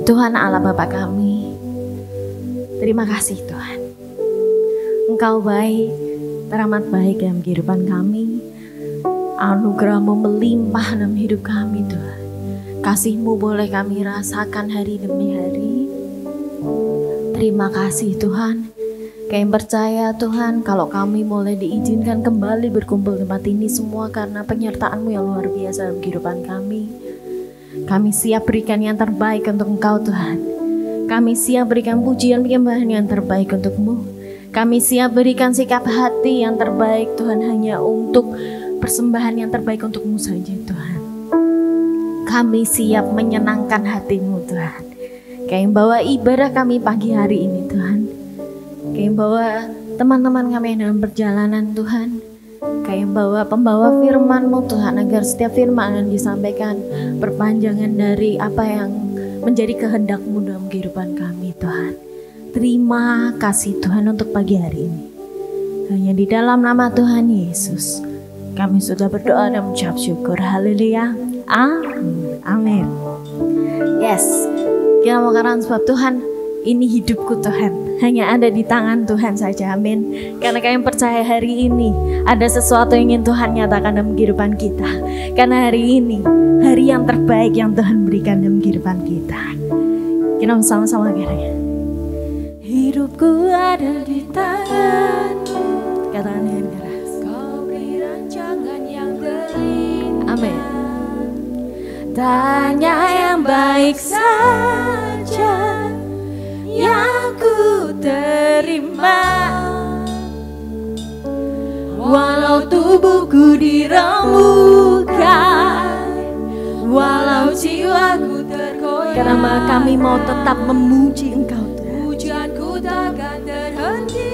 Tuhan Allah Bapa kami, terima kasih Tuhan. Engkau baik, teramat baik dalam kehidupan kami. Anugerah-Mu melimpah dalam hidup kami Tuhan. Kasih-Mu boleh kami rasakan hari demi hari. Terima kasih Tuhan. Kami percaya Tuhan kalau kami boleh diizinkan kembali berkumpul di tempat ini semua karena penyertaan-Mu yang luar biasa dalam kehidupan kami. Kami siap berikan yang terbaik untuk Engkau Tuhan. Kami siap berikan pujian penyembahan yang terbaik untuk-Mu. Kami siap berikan sikap hati yang terbaik Tuhan, hanya untuk persembahan yang terbaik untuk-Mu saja Tuhan. Kami siap menyenangkan hati-Mu Tuhan. Kami bawa ibadah kami pagi hari ini Tuhan. Kami bawa teman-teman kami yang dalam perjalanan Tuhan. Kami bawa pembawa firman-Mu Tuhan, agar setiap firman yang disampaikan perpanjangan dari apa yang menjadi kehendak-Mu dalam kehidupan kami Tuhan. Terima kasih Tuhan untuk pagi hari ini. Hanya di dalam nama Tuhan Yesus kami sudah berdoa dan mengucap syukur. Haleluya. Amin. Amin. Yes. Kita mau karena sebab Tuhan, ini hidupku Tuhan, hanya ada di tangan Tuhan saja. Amin. Karena kami percaya hari ini ada sesuatu yang ingin Tuhan nyatakan dalam kehidupan kita. Karena hari ini hari yang terbaik yang Tuhan berikan dalam kehidupan kita. Kita sama-sama katanya, hidupku ada di tangan-Mu. Katakan dengan keras, Kau beri rancangan yang terindah. Amin. Tanya yang baik saja yang ku terima, walau tubuhku diremukkan, walau jiwaku tergoyah. Karena kami mau tetap memuji Engkau Tuhan. Pujianku takkan terhenti,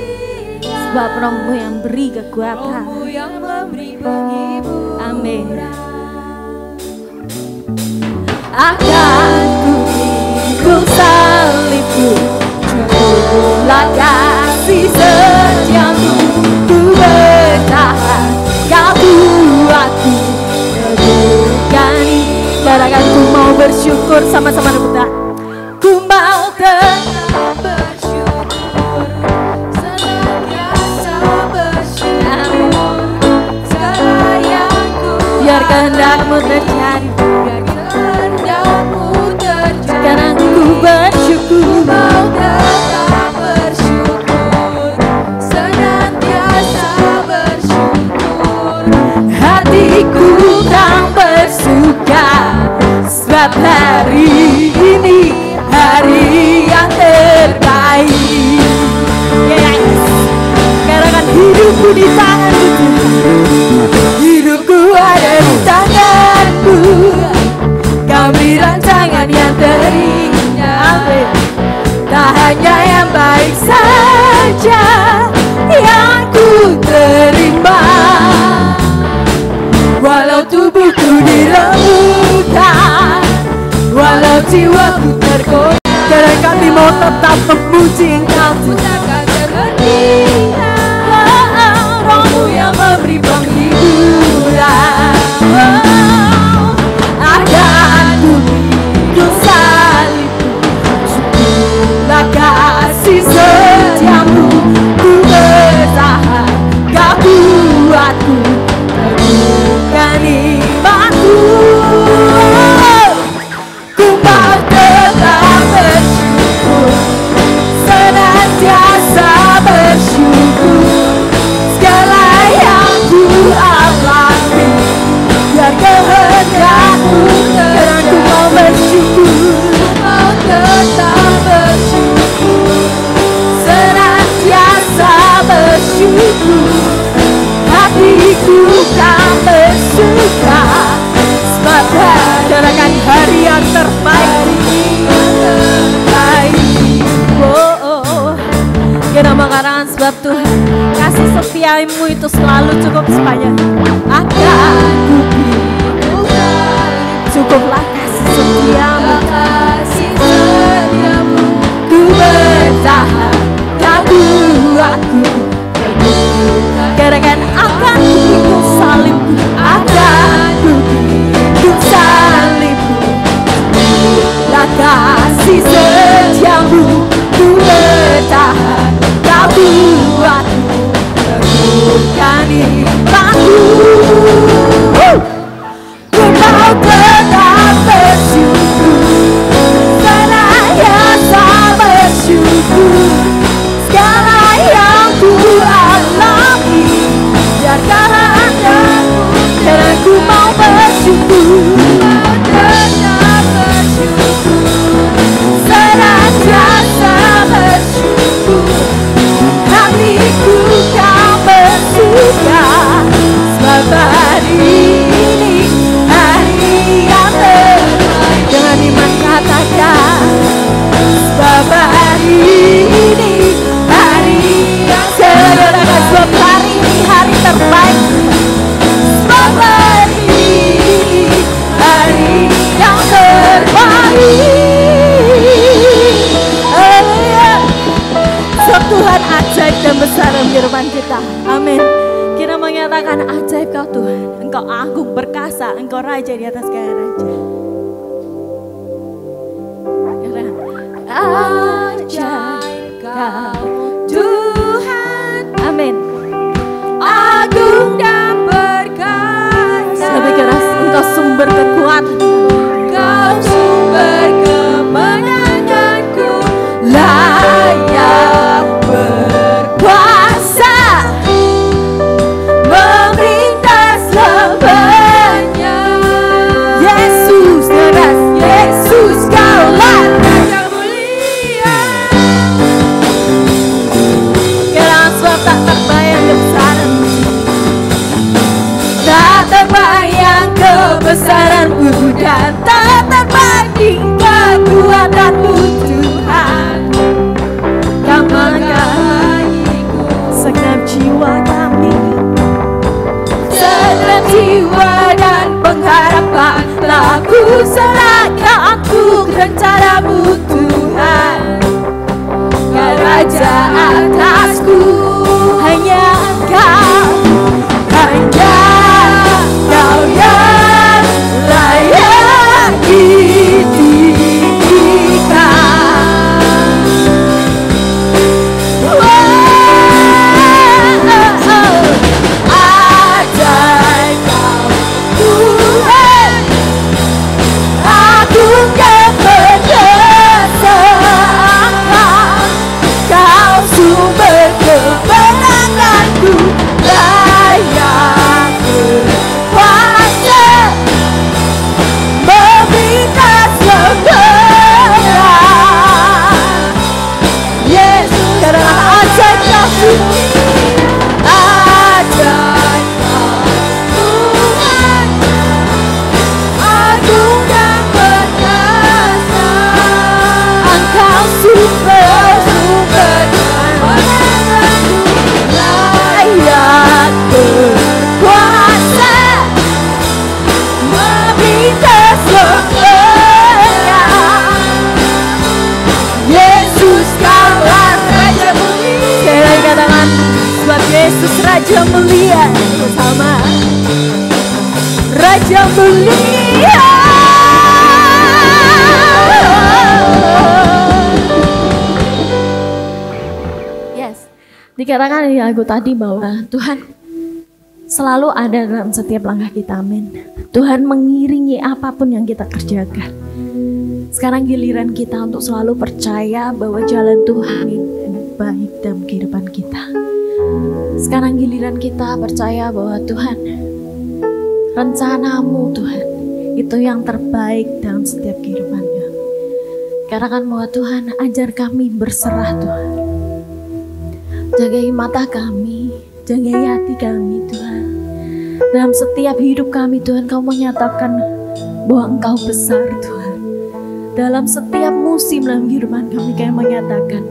sebab Roh-Mu yang beri kekuatan, Roh-Mu yang memberi penghiburan. Amin. Akan ku ikut salib-Mu, cukuplah kasih setiamu. Ku bertahan, Kau buatku teguhkan. Katakan, ku mau bersyukur sama-sama kita. Ku mau tetap bersyukur, senantiasa bersyukur. Segala yang ku biar kehendak-Mu terjadi. Sekarang ku bersyukur, mau tetap bersyukur, senantiasa bersyukur. Hatiku tak bersuka, sebab hari ini hari yang terbaik. Yes. Katakan, hidupku di tangan-Mu, hidupku ada di tangan-Mu. Kau beri rancangan yang terindah. Tak hanya yang baik saja yang ku terima, walau tubuhku diremukkan, walau jiwaku tergoyah. Karena kami mau tetap memuji Engkau Tuhan. Roh-Mu yang memberi penghiburan. Kasih setiamu, ku bertahan, Kau buatku teguhkan imanku. Ku mau tetap bersyukur, senantiasa bersyukur. Segala yang ku alami, biar kehendak-Mu terjadi. Ku mau bersyukur, mau tetap bersyukur, senantiasa bersyukur. Hatiku tak bersuka, sebab katakan hari yang terbaik. Kita mengarahkan sebab Tuhan, kasih setia-Mu itu selalu cukup sepanjang. Akan ku cukuplah kasih setia-Mu, kasih setia-Mu. Ku bertahan, Kau buatku teguh. Katakan, akan ku ikut salib-Mu, akan ku ikut salib-Mu. Lah kasih menimpaku. Ku mau tetap bersyukur, senantiasa bersyukur. Segala yang ku alami, biarkanlah andamu, dan aku mau bersyukur. Tetap bersyukur, senantiasa bersyukur. Hatiku kau bersuka, sebab hari ini hari yang terbaik. Dengan iman katakan, sebab hari ini hari yang terbaik. Sebab hari ini hari terbaik. Sebab hari ini hari yang terbaik. Sebab Tuhan ajaib dan besar dalam kehidupan kita. Amin. Kita menyatakan ajaib kau Tuhan. Engkau agung perkasa, engkau raja di atas segala raja. Ajaib kau Tuhan. Amin. Agung dan perkasa. Lebih keras, engkau sumber kekuatan, engkau sumber kemenanganku. Layak berkuasa, memerintah selamanya. Yesus keras, Yesus kaulah Raja mulia. Kiranya sebab tak terbayang kebesaran-Mu, tak terbayang kebesaran-Mu, dan tak terbanding kekuatan-Mu Tuhan. Kau mengasihiku segenap jiwa kami, segenap jiwa dan pengharapan. Telah ku serahkan untuk rencana-Mu Tuhan. Kau Raja atasku, hanya Engkau, hanya Kau yang layak ditinggikan. Ajaib kau Tuhan, agung dan perkasa. Kau sumber kemenanganku, layak berkuasa, meminta segera. Yesus, karena ajaib kau Tuhan, ajaib kau Tuhan, agung dan perkasa. Engkau sumber kemenanganku, layak berkuasa, meminta segera. Yesus kaulah Raja mulia. Sekali lagi katakan, sebab Yesus Raja mulia. Bersama Raja mulia. Yes, dikatakan di lagu tadi bahwa Tuhan selalu ada dalam setiap langkah kita. Amin. Tuhan mengiringi apapun yang kita kerjakan. Sekarang giliran kita untuk selalu percaya bahwa jalan Tuhan ini baik dalam kehidupan kita. Sekarang giliran kita percaya bahwa Tuhan, rencana-Mu Tuhan, itu yang terbaik dalam setiap kehidupan kami. Katakan bahwa Tuhan, ajar kami berserah Tuhan. Jagai mata kami, jagai hati kami Tuhan. Dalam setiap hidup kami Tuhan, Kau menyatakan bahwa Engkau besar Tuhan. Dalam setiap musim dalam kehidupan kami, Kau menyatakan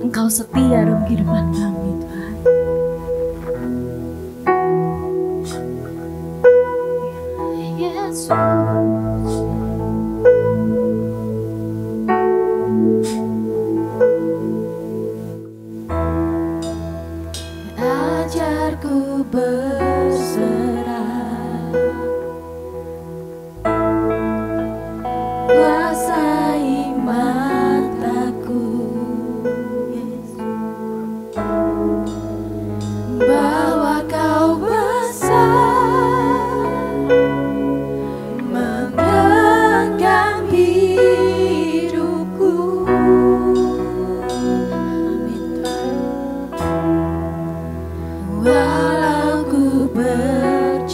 Engkau setia dalam kehidupan kami Tuhan. Yesus, ajarku berserah, kuasai mataku, Yesus, bawa Kau Walau ku berjalan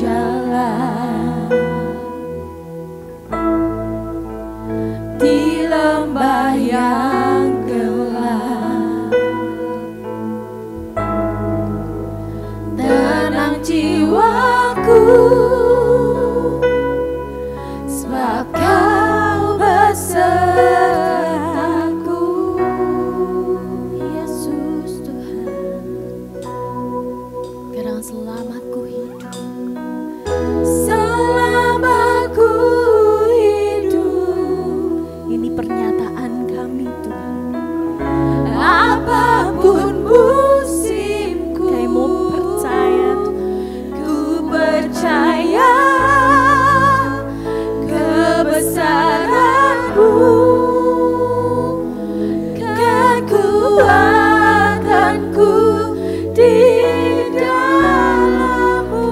di lembah yang gelap, tenang jiwaku, sebab Kau besertaku. Yesus Tuhan, kadang selamatku hidup, selamatku hidup. Ini pernyataan kami Tuhan. Apapun musimku, kami mau percaya, ku percaya kebesaran-Mu, kekuatanku di dalam-Mu.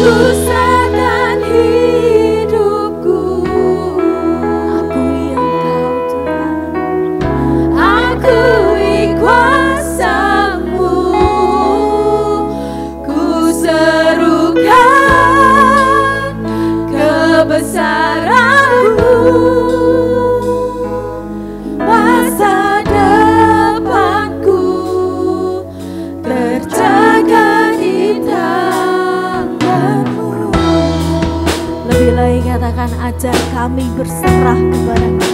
Ku serahkan hidupku, akui Engkau Tuhan, akui kuasa-Mu, ku serukan kebesaran-Mu. Masa depanku terjaga di tangan-Mu. Lebih lagi katakan, ajar kami berserah kepada Engkau.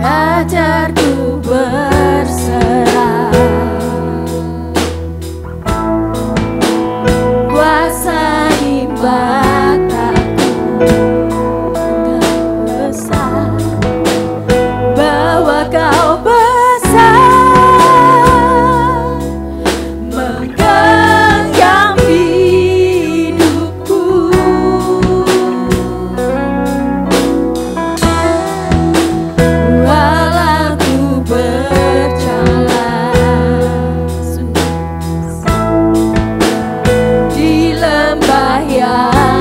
Ajarku berserah, kuasai mataku, Engkau besar, bahwa Kau besar, menggenggam hidupku. Walau ku berjalan di lembah yang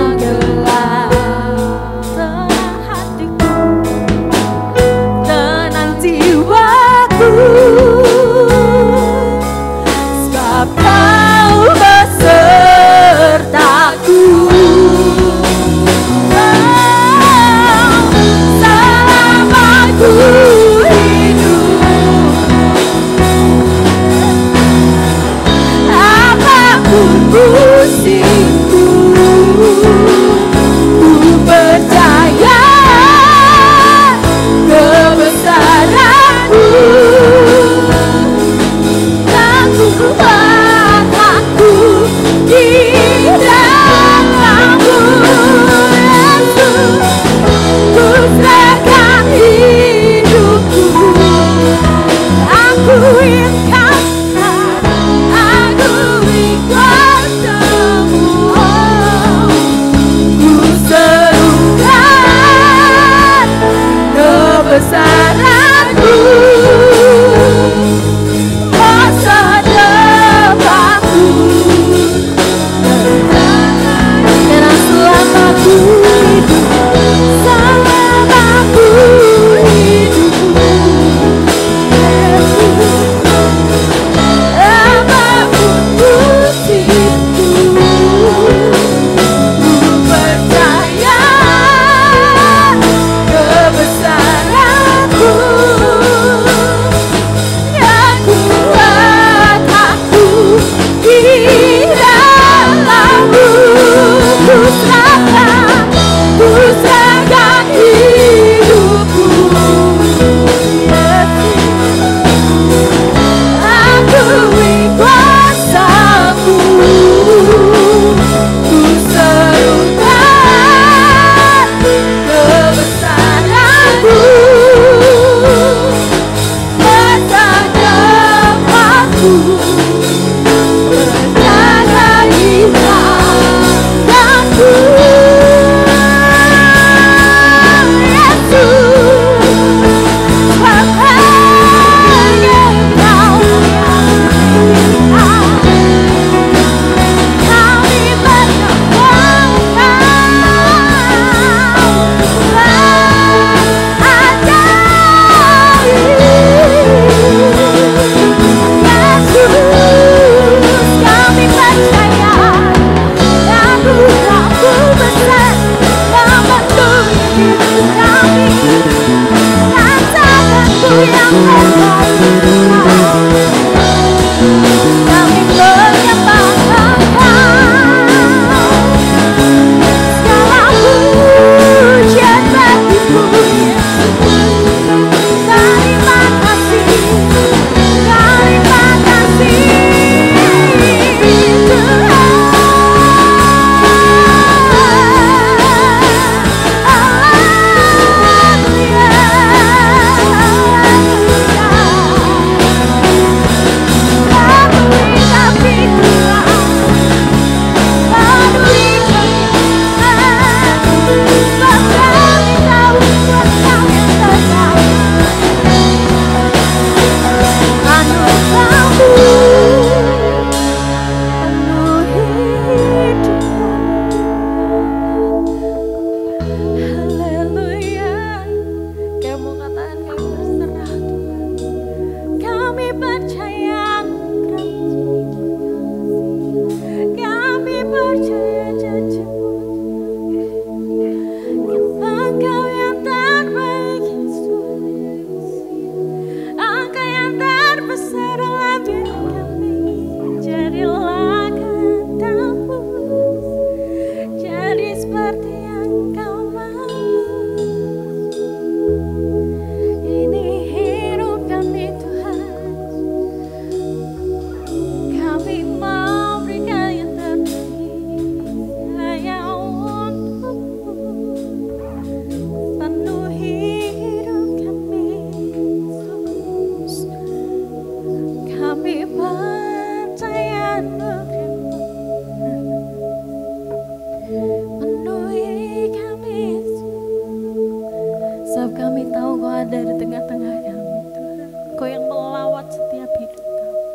ada di tengah-tengah kami Tuhan. Engkau yang melawat setiap hidup kami.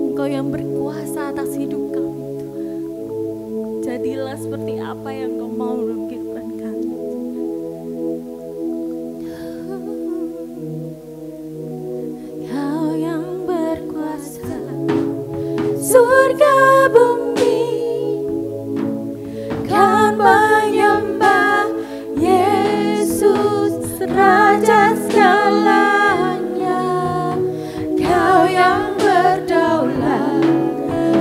Engkau yang berkuasa atas hidup kami Tuhan. Jadilah seperti apa yang Engkau mau dalam kehidupan kami. Kau yang berkuasa surga bumi, kan menyembah Yesus Raja segalanya. Kau yang berdaulat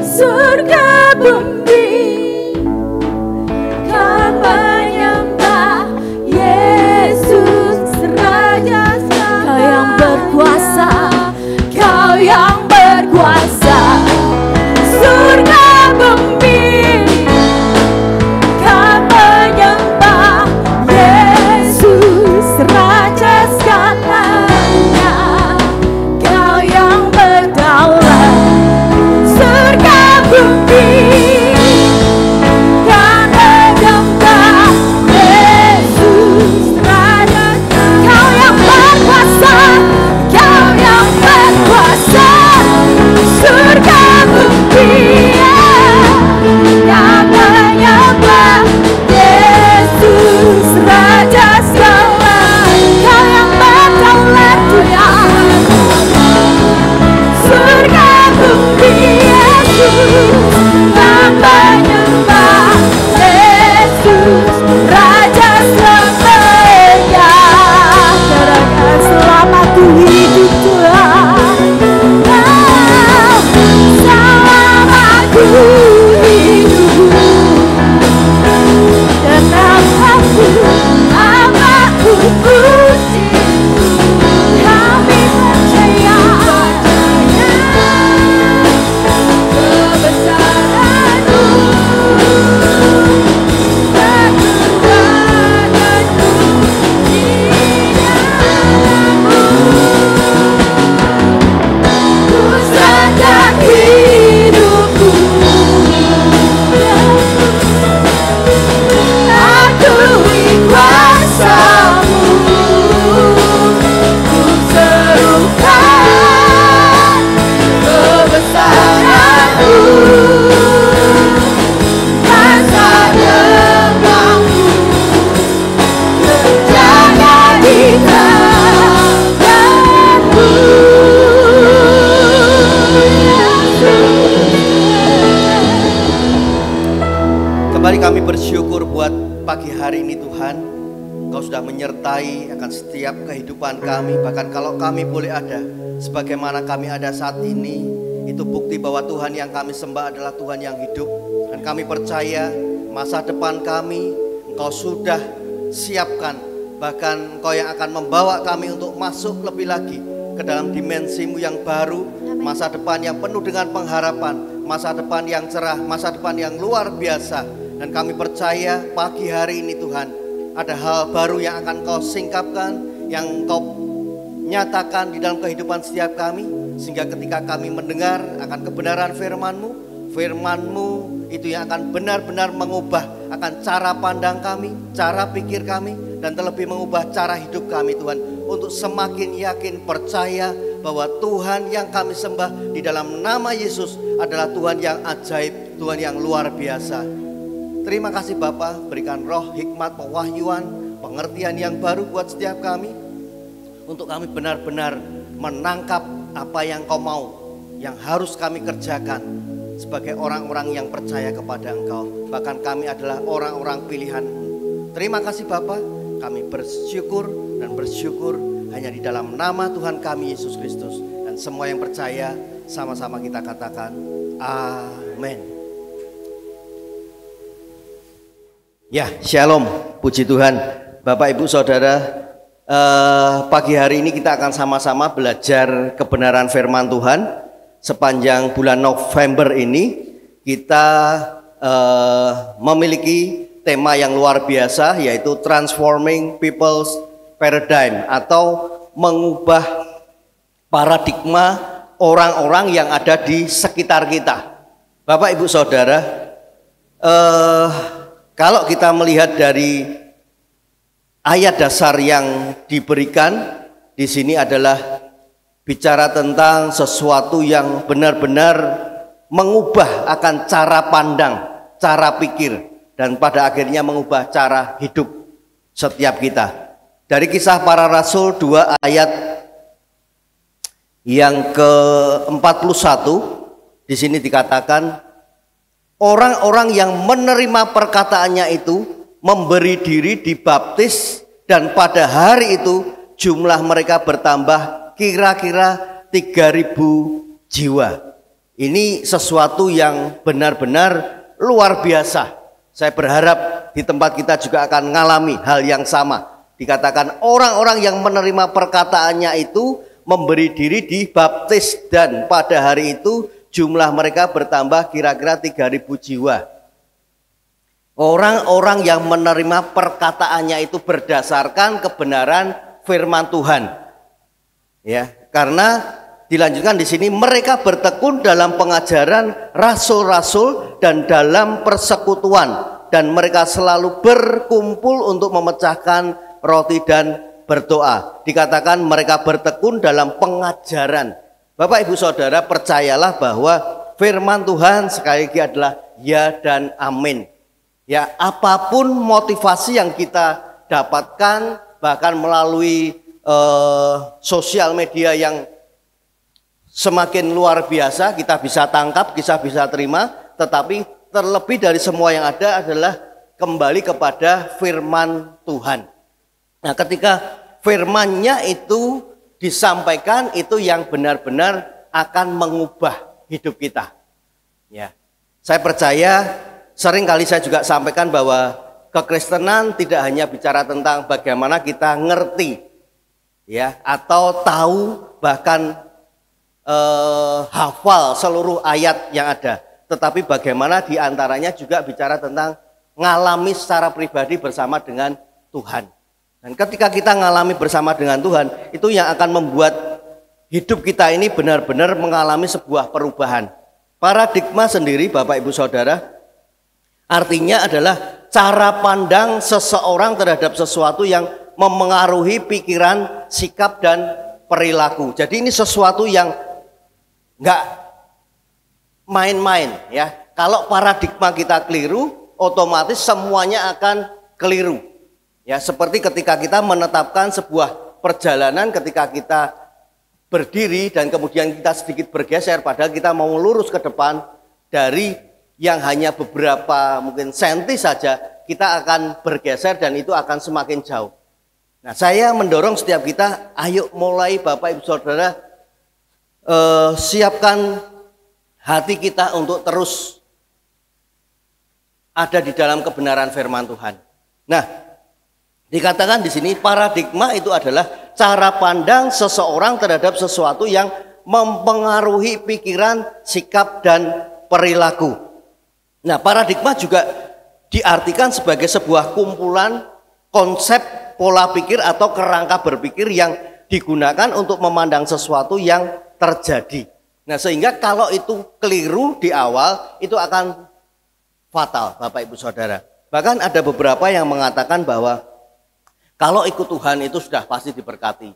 surga bumi, kan menyembah Yesus Raja segalanya. Kau yang berkuasa, Kau yang berkuasa surga bumi, kan menyembah Yesus Raja segalanya. Kau yang berdaulat surga bumi, kan menyembah Yesus Raja. Kau yang berkuasa, Kau yang berkuasa surga bumi, kan menyembah Yesus Raja segalanya. Kau yang berdaulat Tuhan surga bumi, Yesus kan menyembah Yesus Raja selamanya. Katakan selamaku hidup Tuhan, selamaku hidup, dan namaku puji. Kami percaya kebesaran-Mu, kebesaran-Mu di dalam-Mu. Ku serahkan hidupku, akui kuasa-Mu. Ku serukan kebesaran-Mu, rasa demamku terjaga di tangan-Mu. Kembali kami bersyukur buat pagi hari ini Tuhan. Engkau sudah menyertai akan setiap kehidupan kami. Bahkan kalau kami boleh ada sebagaimana kami ada saat ini, itu bukti bahwa Tuhan yang kami sembah adalah Tuhan yang hidup. Dan kami percaya masa depan kami Engkau sudah siapkan. Bahkan Engkau yang akan membawa kami untuk masuk lebih lagi ke dalam dimensi-Mu yang baru. Masa depan yang penuh dengan pengharapan, masa depan yang cerah, masa depan yang luar biasa. Dan kami percaya pagi hari ini Tuhan, ada hal baru yang akan Kau singkapkan, yang Kau nyatakan di dalam kehidupan setiap kami. Sehingga ketika kami mendengar akan kebenaran firman-Mu, firman-Mu itu yang akan benar-benar mengubah akan cara pandang kami, cara pikir kami, dan terlebih mengubah cara hidup kami Tuhan. Untuk semakin yakin percaya bahwa Tuhan yang kami sembah di dalam nama Yesus adalah Tuhan yang ajaib, Tuhan yang luar biasa. Terima kasih Bapa, berikan roh, hikmat, pewahyuan, pengertian yang baru buat setiap kami. Untuk kami benar-benar menangkap apa yang Kau mau, yang harus kami kerjakan sebagai orang-orang yang percaya kepada Engkau. Bahkan kami adalah orang-orang pilihan-Mu. Terima kasih Bapa, kami bersyukur dan bersyukur hanya di dalam nama Tuhan kami Yesus Kristus. Dan semua yang percaya sama-sama kita katakan amin. Ya, shalom, puji Tuhan. Bapak Ibu Saudara, pagi hari ini kita akan sama-sama belajar kebenaran firman Tuhan. Sepanjang bulan November ini kita memiliki tema yang luar biasa, yaitu Transforming People's Paradigm, atau mengubah paradigma orang-orang yang ada di sekitar kita. Bapak Ibu Saudara, kalau kita melihat dari ayat dasar yang diberikan di sini adalah bicara tentang sesuatu yang benar-benar mengubah akan cara pandang, cara pikir, dan pada akhirnya mengubah cara hidup setiap kita. Dari Kisah Para Rasul 2 ayat yang ke-41, di sini dikatakan orang-orang yang menerima perkataannya itu memberi diri dibaptis, dan pada hari itu jumlah mereka bertambah kira-kira 3.000 jiwa. Ini sesuatu yang benar-benar luar biasa. Saya berharap di tempat kita juga akan mengalami hal yang sama. Dikatakan orang-orang yang menerima perkataannya itu memberi diri dibaptis, dan pada hari itu jumlah mereka bertambah kira-kira 3.000 jiwa. Orang-orang yang menerima perkataannya itu berdasarkan kebenaran firman Tuhan. Ya, karena dilanjutkan di sini, mereka bertekun dalam pengajaran rasul-rasul dan dalam persekutuan, dan mereka selalu berkumpul untuk memecahkan roti dan berdoa. Dikatakan mereka bertekun dalam pengajaran. Bapak Ibu Saudara, percayalah bahwa firman Tuhan sekali lagi adalah ya dan amin. Ya, apapun motivasi yang kita dapatkan, bahkan melalui sosial media yang semakin luar biasa, kita bisa tangkap, kita bisa terima, tetapi terlebih dari semua yang ada adalah kembali kepada firman Tuhan. Nah, ketika firman-Nya itu disampaikan, itu yang benar-benar akan mengubah hidup kita. Ya, saya percaya, sering kali saya juga sampaikan bahwa kekristenan tidak hanya bicara tentang bagaimana kita ngerti, ya, atau tahu, bahkan hafal seluruh ayat yang ada, tetapi bagaimana diantaranya juga bicara tentang ngalami secara pribadi bersama dengan Tuhan. Dan ketika kita ngalami bersama dengan Tuhan, itu yang akan membuat hidup kita ini benar-benar mengalami sebuah perubahan. Paradigma sendiri, Bapak Ibu Saudara, artinya adalah cara pandang seseorang terhadap sesuatu yang memengaruhi pikiran, sikap, dan perilaku. Jadi ini sesuatu yang nggak main-main, ya. Kalau paradigma kita keliru, otomatis semuanya akan keliru. Ya, seperti ketika kita menetapkan sebuah perjalanan, ketika kita berdiri dan kemudian kita sedikit bergeser, padahal kita mau lurus ke depan, dari yang hanya beberapa mungkin senti saja, kita akan bergeser dan itu akan semakin jauh. Nah, saya mendorong setiap kita, ayo mulai Bapak Ibu Saudara, siapkan hati kita untuk terus ada di dalam kebenaran firman Tuhan. Nah, dikatakan di sini paradigma itu adalah cara pandang seseorang terhadap sesuatu yang mempengaruhi pikiran, sikap, dan perilaku. Nah, paradigma juga diartikan sebagai sebuah kumpulan konsep, pola pikir atau kerangka berpikir yang digunakan untuk memandang sesuatu yang terjadi. Nah, sehingga kalau itu keliru di awal, itu akan fatal, Bapak Ibu Saudara. Bahkan ada beberapa yang mengatakan bahwa kalau ikut Tuhan itu sudah pasti diberkati.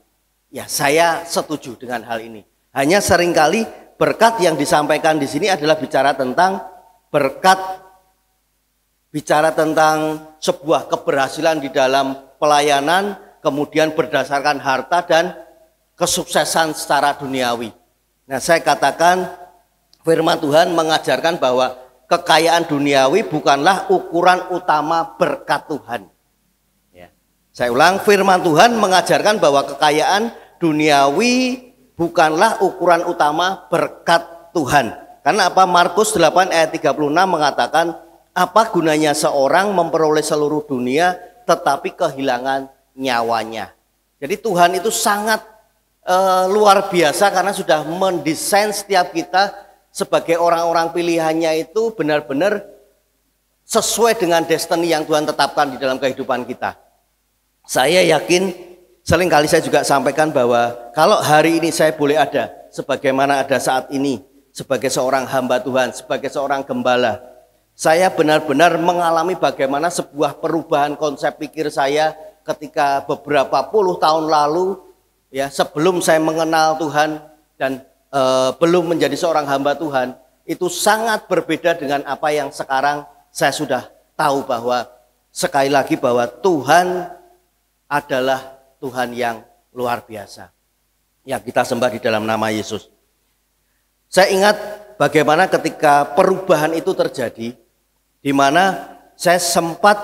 Ya, saya setuju dengan hal ini. Hanya seringkali berkat yang disampaikan di sini adalah bicara tentang berkat, bicara tentang sebuah keberhasilan di dalam pelayanan, kemudian berdasarkan harta dan kesuksesan secara duniawi. Nah, saya katakan firman Tuhan mengajarkan bahwa kekayaan duniawi bukanlah ukuran utama berkat Tuhan. Ya. Saya ulang, firman Tuhan mengajarkan bahwa kekayaan duniawi bukanlah ukuran utama berkat Tuhan. Karena apa? Markus 8 ayat 36 mengatakan, apa gunanya seorang memperoleh seluruh dunia tetapi kehilangan nyawanya. Jadi Tuhan itu sangat luar biasa karena sudah mendesain setiap kita sebagai orang-orang pilihannya itu benar-benar sesuai dengan destiny yang Tuhan tetapkan di dalam kehidupan kita. Saya yakin, seringkali saya juga sampaikan bahwa kalau hari ini saya boleh ada sebagaimana ada saat ini, sebagai seorang hamba Tuhan, sebagai seorang gembala, saya benar-benar mengalami bagaimana sebuah perubahan konsep pikir saya ketika beberapa puluh tahun lalu, ya sebelum saya mengenal Tuhan dan belum menjadi seorang hamba Tuhan, itu sangat berbeda dengan apa yang sekarang saya sudah tahu, bahwa sekali lagi bahwa Tuhan adalah Tuhan yang luar biasa yang kita sembah di dalam nama Yesus. Saya ingat bagaimana ketika perubahan itu terjadi, di mana saya sempat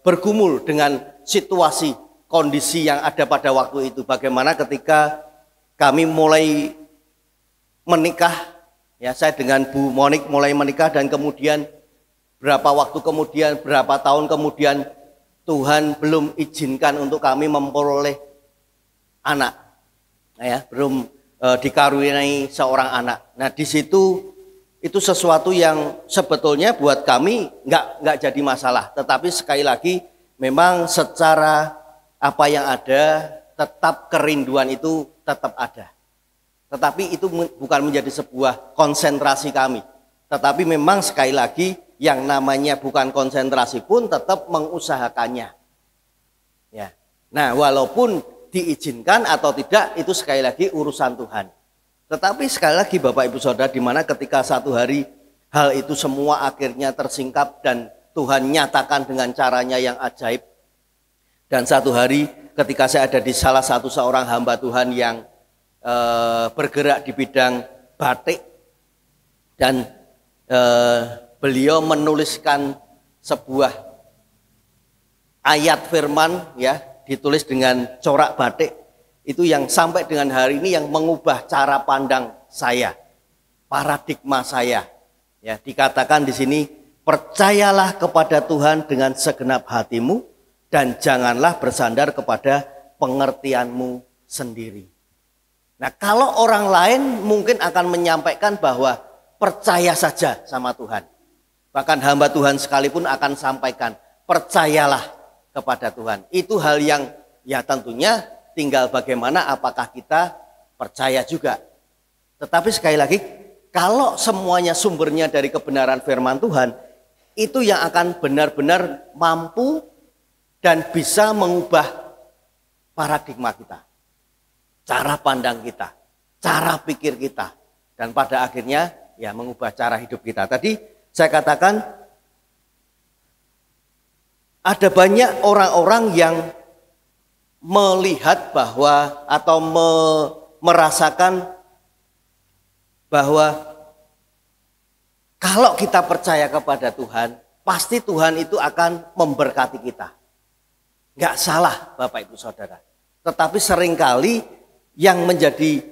bergumul dengan situasi kondisi yang ada pada waktu itu. Bagaimana ketika kami mulai menikah, ya saya dengan Bu Monik mulai menikah, dan kemudian berapa waktu kemudian, berapa tahun kemudian Tuhan belum izinkan untuk kami memperoleh anak, ya belum dikaruniai seorang anak. Nah di situ itu sesuatu yang sebetulnya buat kami nggak jadi masalah, tetapi sekali lagi memang secara apa yang ada, tetap kerinduan itu tetap ada. Tetapi itu bukan menjadi sebuah konsentrasi kami, tetapi memang sekali lagi yang namanya bukan konsentrasi pun tetap mengusahakannya. Ya. Nah walaupun diizinkan atau tidak itu sekali lagi urusan Tuhan. Tetapi sekali lagi Bapak Ibu Saudara, di mana ketika satu hari hal itu semua akhirnya tersingkap dan Tuhan nyatakan dengan caranya yang ajaib. Dan satu hari ketika saya ada di salah satu seorang hamba Tuhan yang bergerak di bidang batik, dan beliau menuliskan sebuah ayat firman, ya ditulis dengan corak batik. Itu yang sampai dengan hari ini yang mengubah cara pandang saya, paradigma saya. Ya, dikatakan di sini, percayalah kepada Tuhan dengan segenap hatimu dan janganlah bersandar kepada pengertianmu sendiri. Nah, kalau orang lain mungkin akan menyampaikan bahwa percaya saja sama Tuhan. Bahkan hamba Tuhan sekalipun akan sampaikan, percayalah kepada Tuhan. Itu hal yang ya tentunya tinggal bagaimana apakah kita percaya juga. Tetapi sekali lagi, kalau semuanya sumbernya dari kebenaran firman Tuhan, itu yang akan benar-benar mampu dan bisa mengubah paradigma kita, cara pandang kita, cara pikir kita, dan pada akhirnya ya mengubah cara hidup kita. Tadi saya katakan ada banyak orang-orang yang melihat bahwa atau merasakan bahwa kalau kita percaya kepada Tuhan, pasti Tuhan itu akan memberkati kita. Nggak salah Bapak Ibu Saudara. Tetapi seringkali yang menjadi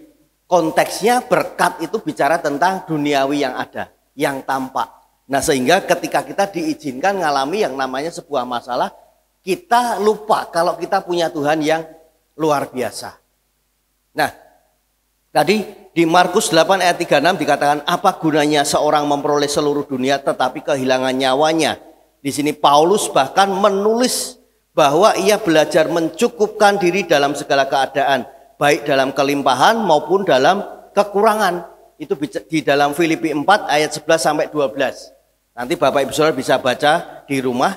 konteksnya berkat itu bicara tentang duniawi yang ada, yang tampak. Nah sehingga ketika kita diizinkan ngalami yang namanya sebuah masalah, kita lupa kalau kita punya Tuhan yang luar biasa. Nah, tadi di Markus 8 ayat 36 dikatakan, apa gunanya seorang memperoleh seluruh dunia tetapi kehilangan nyawanya. Di sini Paulus bahkan menulis bahwa ia belajar mencukupkan diri dalam segala keadaan, baik dalam kelimpahan maupun dalam kekurangan. Itu di dalam Filipi 4 ayat 11 sampai 12. Nanti Bapak Ibu Saudara bisa baca di rumah.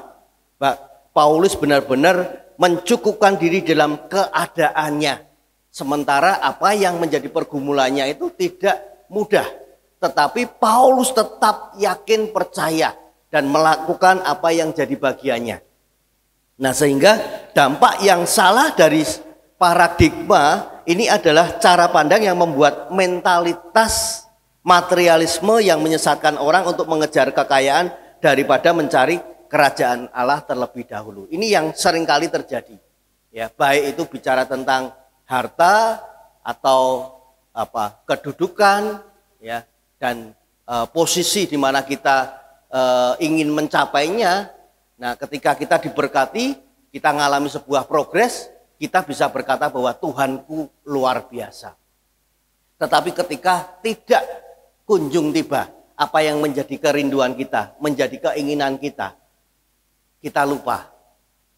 Paulus benar-benar mencukupkan diri dalam keadaannya. Sementara apa yang menjadi pergumulannya itu tidak mudah. Tetapi Paulus tetap yakin, percaya, dan melakukan apa yang jadi bagiannya. Nah sehingga dampak yang salah dari paradigma ini adalah cara pandang yang membuat mentalitas materialisme yang menyesatkan orang untuk mengejar kekayaan daripada mencari kerajaan Allah terlebih dahulu. Ini yang seringkali terjadi. Ya, baik itu bicara tentang harta atau kedudukan, ya, dan posisi di mana kita ingin mencapainya. Nah, ketika kita diberkati, kita mengalami sebuah progres, kita bisa berkata bahwa Tuhanku luar biasa. Tetapi ketika tidak kunjung tiba apa yang menjadi kerinduan kita, menjadi keinginan kita lupa,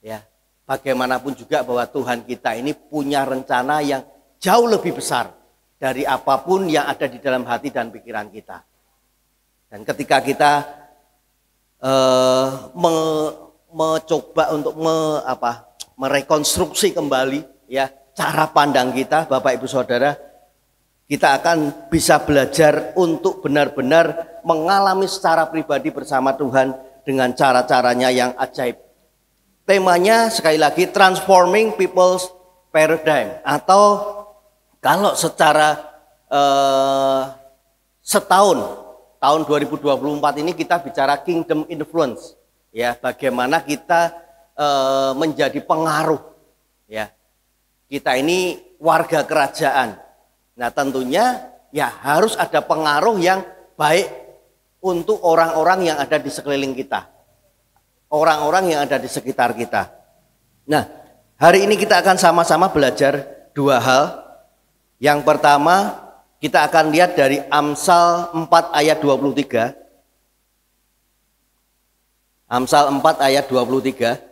ya. Bagaimanapun juga bahwa Tuhan kita ini punya rencana yang jauh lebih besar dari apapun yang ada di dalam hati dan pikiran kita. Dan ketika kita mencoba untuk merekonstruksi kembali ya cara pandang kita, Bapak Ibu Saudara. Kita akan bisa belajar untuk benar-benar mengalami secara pribadi bersama Tuhan dengan cara-caranya yang ajaib. Temanya sekali lagi Transforming People's Paradigm, atau kalau secara setahun tahun 2024 ini kita bicara Kingdom Influence, ya, bagaimana kita menjadi pengaruh, ya. Kita ini warga kerajaan. Nah, tentunya ya harus ada pengaruh yang baik untuk orang-orang yang ada di sekeliling kita, orang-orang yang ada di sekitar kita. Nah, hari ini kita akan sama-sama belajar dua hal. Yang pertama, kita akan lihat dari Amsal 4 ayat 23. Amsal 4 ayat 23.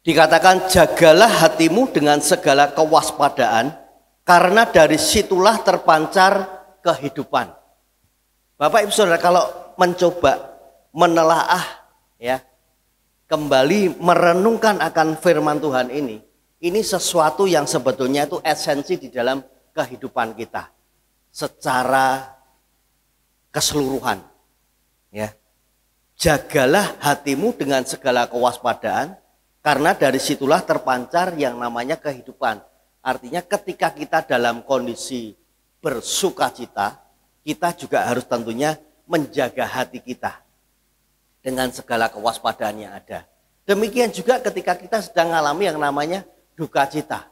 Dikatakan, jagalah hatimu dengan segala kewaspadaan, karena dari situlah terpancar kehidupan. Bapak Ibu Saudara, kalau mencoba menelaah, ya, kembali merenungkan akan firman Tuhan ini sesuatu yang sebetulnya itu esensi di dalam kehidupan kita secara keseluruhan, ya. Jagalah hatimu dengan segala kewaspadaan, karena dari situlah terpancar yang namanya kehidupan. Artinya ketika kita dalam kondisi bersukacita, kita juga harus tentunya menjaga hati kita dengan segala kewaspadaan yang ada. Demikian juga ketika kita sedang mengalami yang namanya duka cita,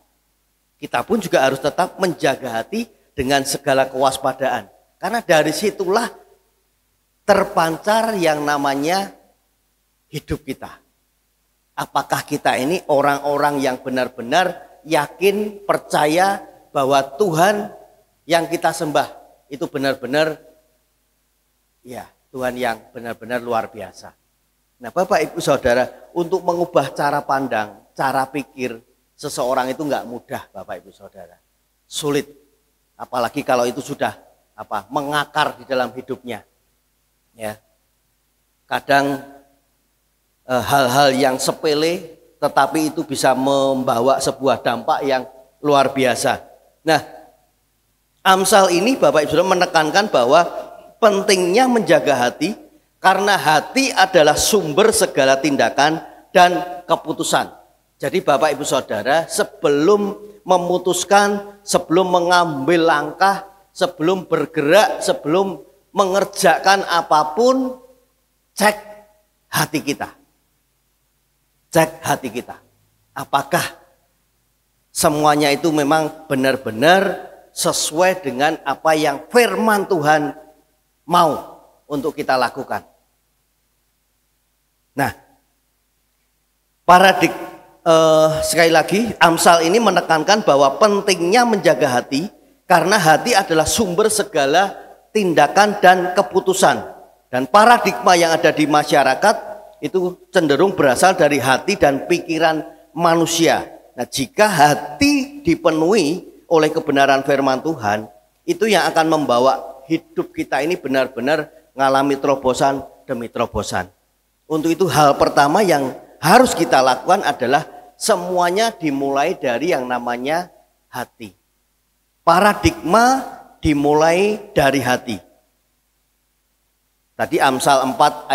kita pun juga harus tetap menjaga hati dengan segala kewaspadaan. Karena dari situlah terpancar yang namanya hidup kita. Apakah kita ini orang-orang yang benar-benar yakin, percaya bahwa Tuhan yang kita sembah itu benar-benar, ya, Tuhan yang benar-benar luar biasa. Nah, Bapak Ibu Saudara, untuk mengubah cara pandang, cara pikir seseorang itu enggak mudah, Bapak Ibu Saudara. Sulit. Apalagi kalau itu sudah mengakar di dalam hidupnya. Ya. Kadang hal-hal yang sepele tetapi itu bisa membawa sebuah dampak yang luar biasa. Nah, Amsal ini Bapak Ibu Saudara menekankan bahwa pentingnya menjaga hati, karena hati adalah sumber segala tindakan dan keputusan. Jadi Bapak Ibu Saudara, sebelum memutuskan, sebelum mengambil langkah, sebelum bergerak, sebelum mengerjakan apapun, cek hati kita. Cek hati kita, apakah semuanya itu memang benar-benar sesuai dengan apa yang firman Tuhan mau untuk kita lakukan. Nah, sekali lagi Amsal ini menekankan bahwa pentingnya menjaga hati, karena hati adalah sumber segala tindakan dan keputusan. Dan paradigma yang ada di masyarakat itu cenderung berasal dari hati dan pikiran manusia. Nah, jika hati dipenuhi oleh kebenaran firman Tuhan, itu yang akan membawa hidup kita ini benar-benar mengalami terobosan demi terobosan. Untuk itu hal pertama yang harus kita lakukan adalah semuanya dimulai dari yang namanya hati. Paradigma dimulai dari hati. Tadi Amsal 4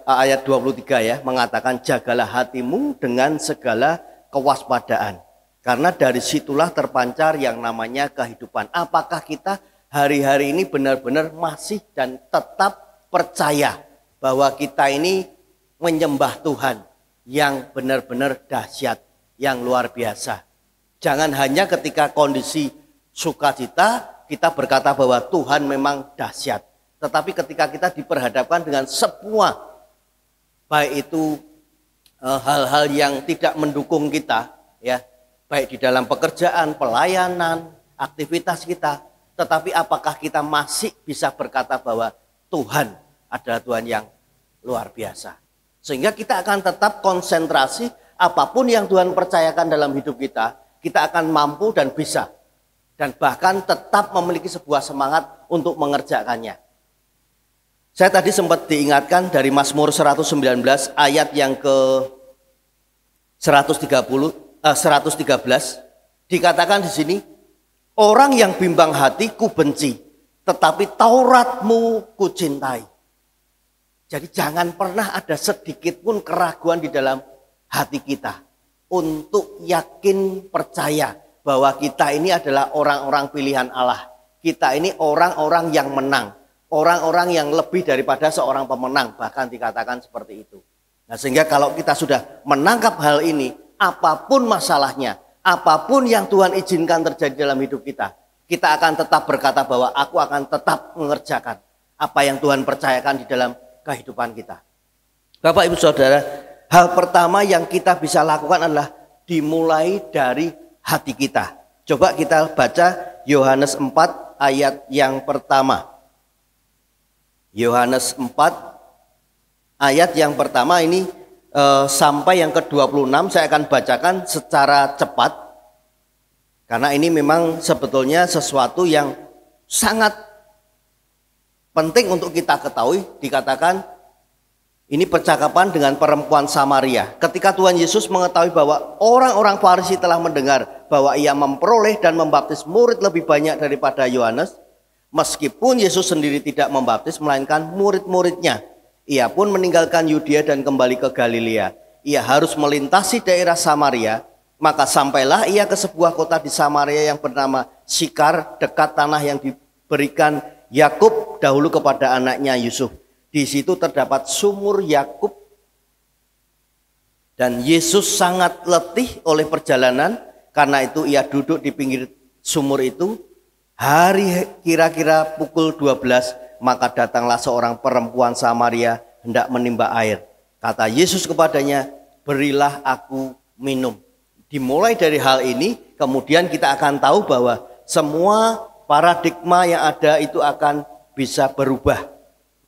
ayat 23 ya, mengatakan jagalah hatimu dengan segala kewaspadaan, karena dari situlah terpancar yang namanya kehidupan. Apakah kita hari-hari ini benar-benar masih dan tetap percaya bahwa kita ini menyembah Tuhan yang benar-benar dahsyat, yang luar biasa? Jangan hanya ketika kondisi sukacita kita berkata bahwa Tuhan memang dahsyat. Tetapi ketika kita diperhadapkan dengan semua, baik itu hal-hal yang tidak mendukung kita, ya, baik di dalam pekerjaan, pelayanan, aktivitas kita, tetapi apakah kita masih bisa berkata bahwa Tuhan adalah Tuhan yang luar biasa? Sehingga kita akan tetap konsentrasi apapun yang Tuhan percayakan dalam hidup kita, kita akan mampu dan bisa, dan bahkan tetap memiliki sebuah semangat untuk mengerjakannya. Saya tadi sempat diingatkan dari Mazmur 119 ayat yang ke 113 dikatakan di sini, orang yang bimbang hati ku benci, tetapi Tauratmu ku cintai. Jadi jangan pernah ada sedikit pun keraguan di dalam hati kita untuk yakin percaya bahwa kita ini adalah orang-orang pilihan Allah. Kita ini orang-orang yang menang. Orang-orang yang lebih daripada seorang pemenang, bahkan dikatakan seperti itu. Nah, sehingga kalau kita sudah menangkap hal ini, apapun masalahnya, apapun yang Tuhan izinkan terjadi dalam hidup kita, kita akan tetap berkata bahwa aku akan tetap mengerjakan apa yang Tuhan percayakan di dalam kehidupan kita. Bapak Ibu Saudara, hal pertama yang kita bisa lakukan adalah dimulai dari hati kita. Coba kita baca Yohanes 4 ayat yang pertama. Yohanes 4 ayat yang pertama ini sampai yang ke-26 saya akan bacakan secara cepat. Karena ini memang sebetulnya sesuatu yang sangat penting untuk kita ketahui. Dikatakan ini percakapan dengan perempuan Samaria. Ketika Tuhan Yesus mengetahui bahwa orang-orang Farisi telah mendengar bahwa ia memperoleh dan membaptis murid lebih banyak daripada Yohanes, meskipun Yesus sendiri tidak membaptis melainkan murid-muridnya, ia pun meninggalkan Yudea dan kembali ke Galilea. Ia harus melintasi daerah Samaria, maka sampailah ia ke sebuah kota di Samaria yang bernama Sikar, dekat tanah yang diberikan Yakub dahulu kepada anaknya Yusuf. Di situ terdapat sumur Yakub, dan Yesus sangat letih oleh perjalanan, karena itu ia duduk di pinggir sumur itu. Hari kira-kira pukul 12, maka datanglah seorang perempuan Samaria hendak menimba air. Kata Yesus kepadanya, berilah aku minum. Dimulai dari hal ini, kemudian kita akan tahu bahwa semua paradigma yang ada itu akan bisa berubah.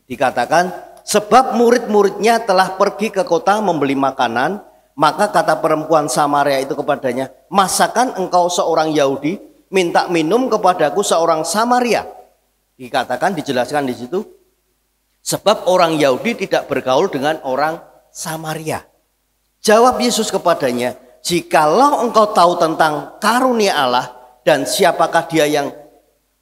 Dikatakan, sebab murid-muridnya telah pergi ke kota membeli makanan, maka kata perempuan Samaria itu kepadanya, masakan engkau seorang Yahudi minta minum kepadaku seorang Samaria? Dikatakan, dijelaskan di situ, sebab orang Yahudi tidak bergaul dengan orang Samaria. Jawab Yesus kepadanya, jikalau engkau tahu tentang karunia Allah dan siapakah dia yang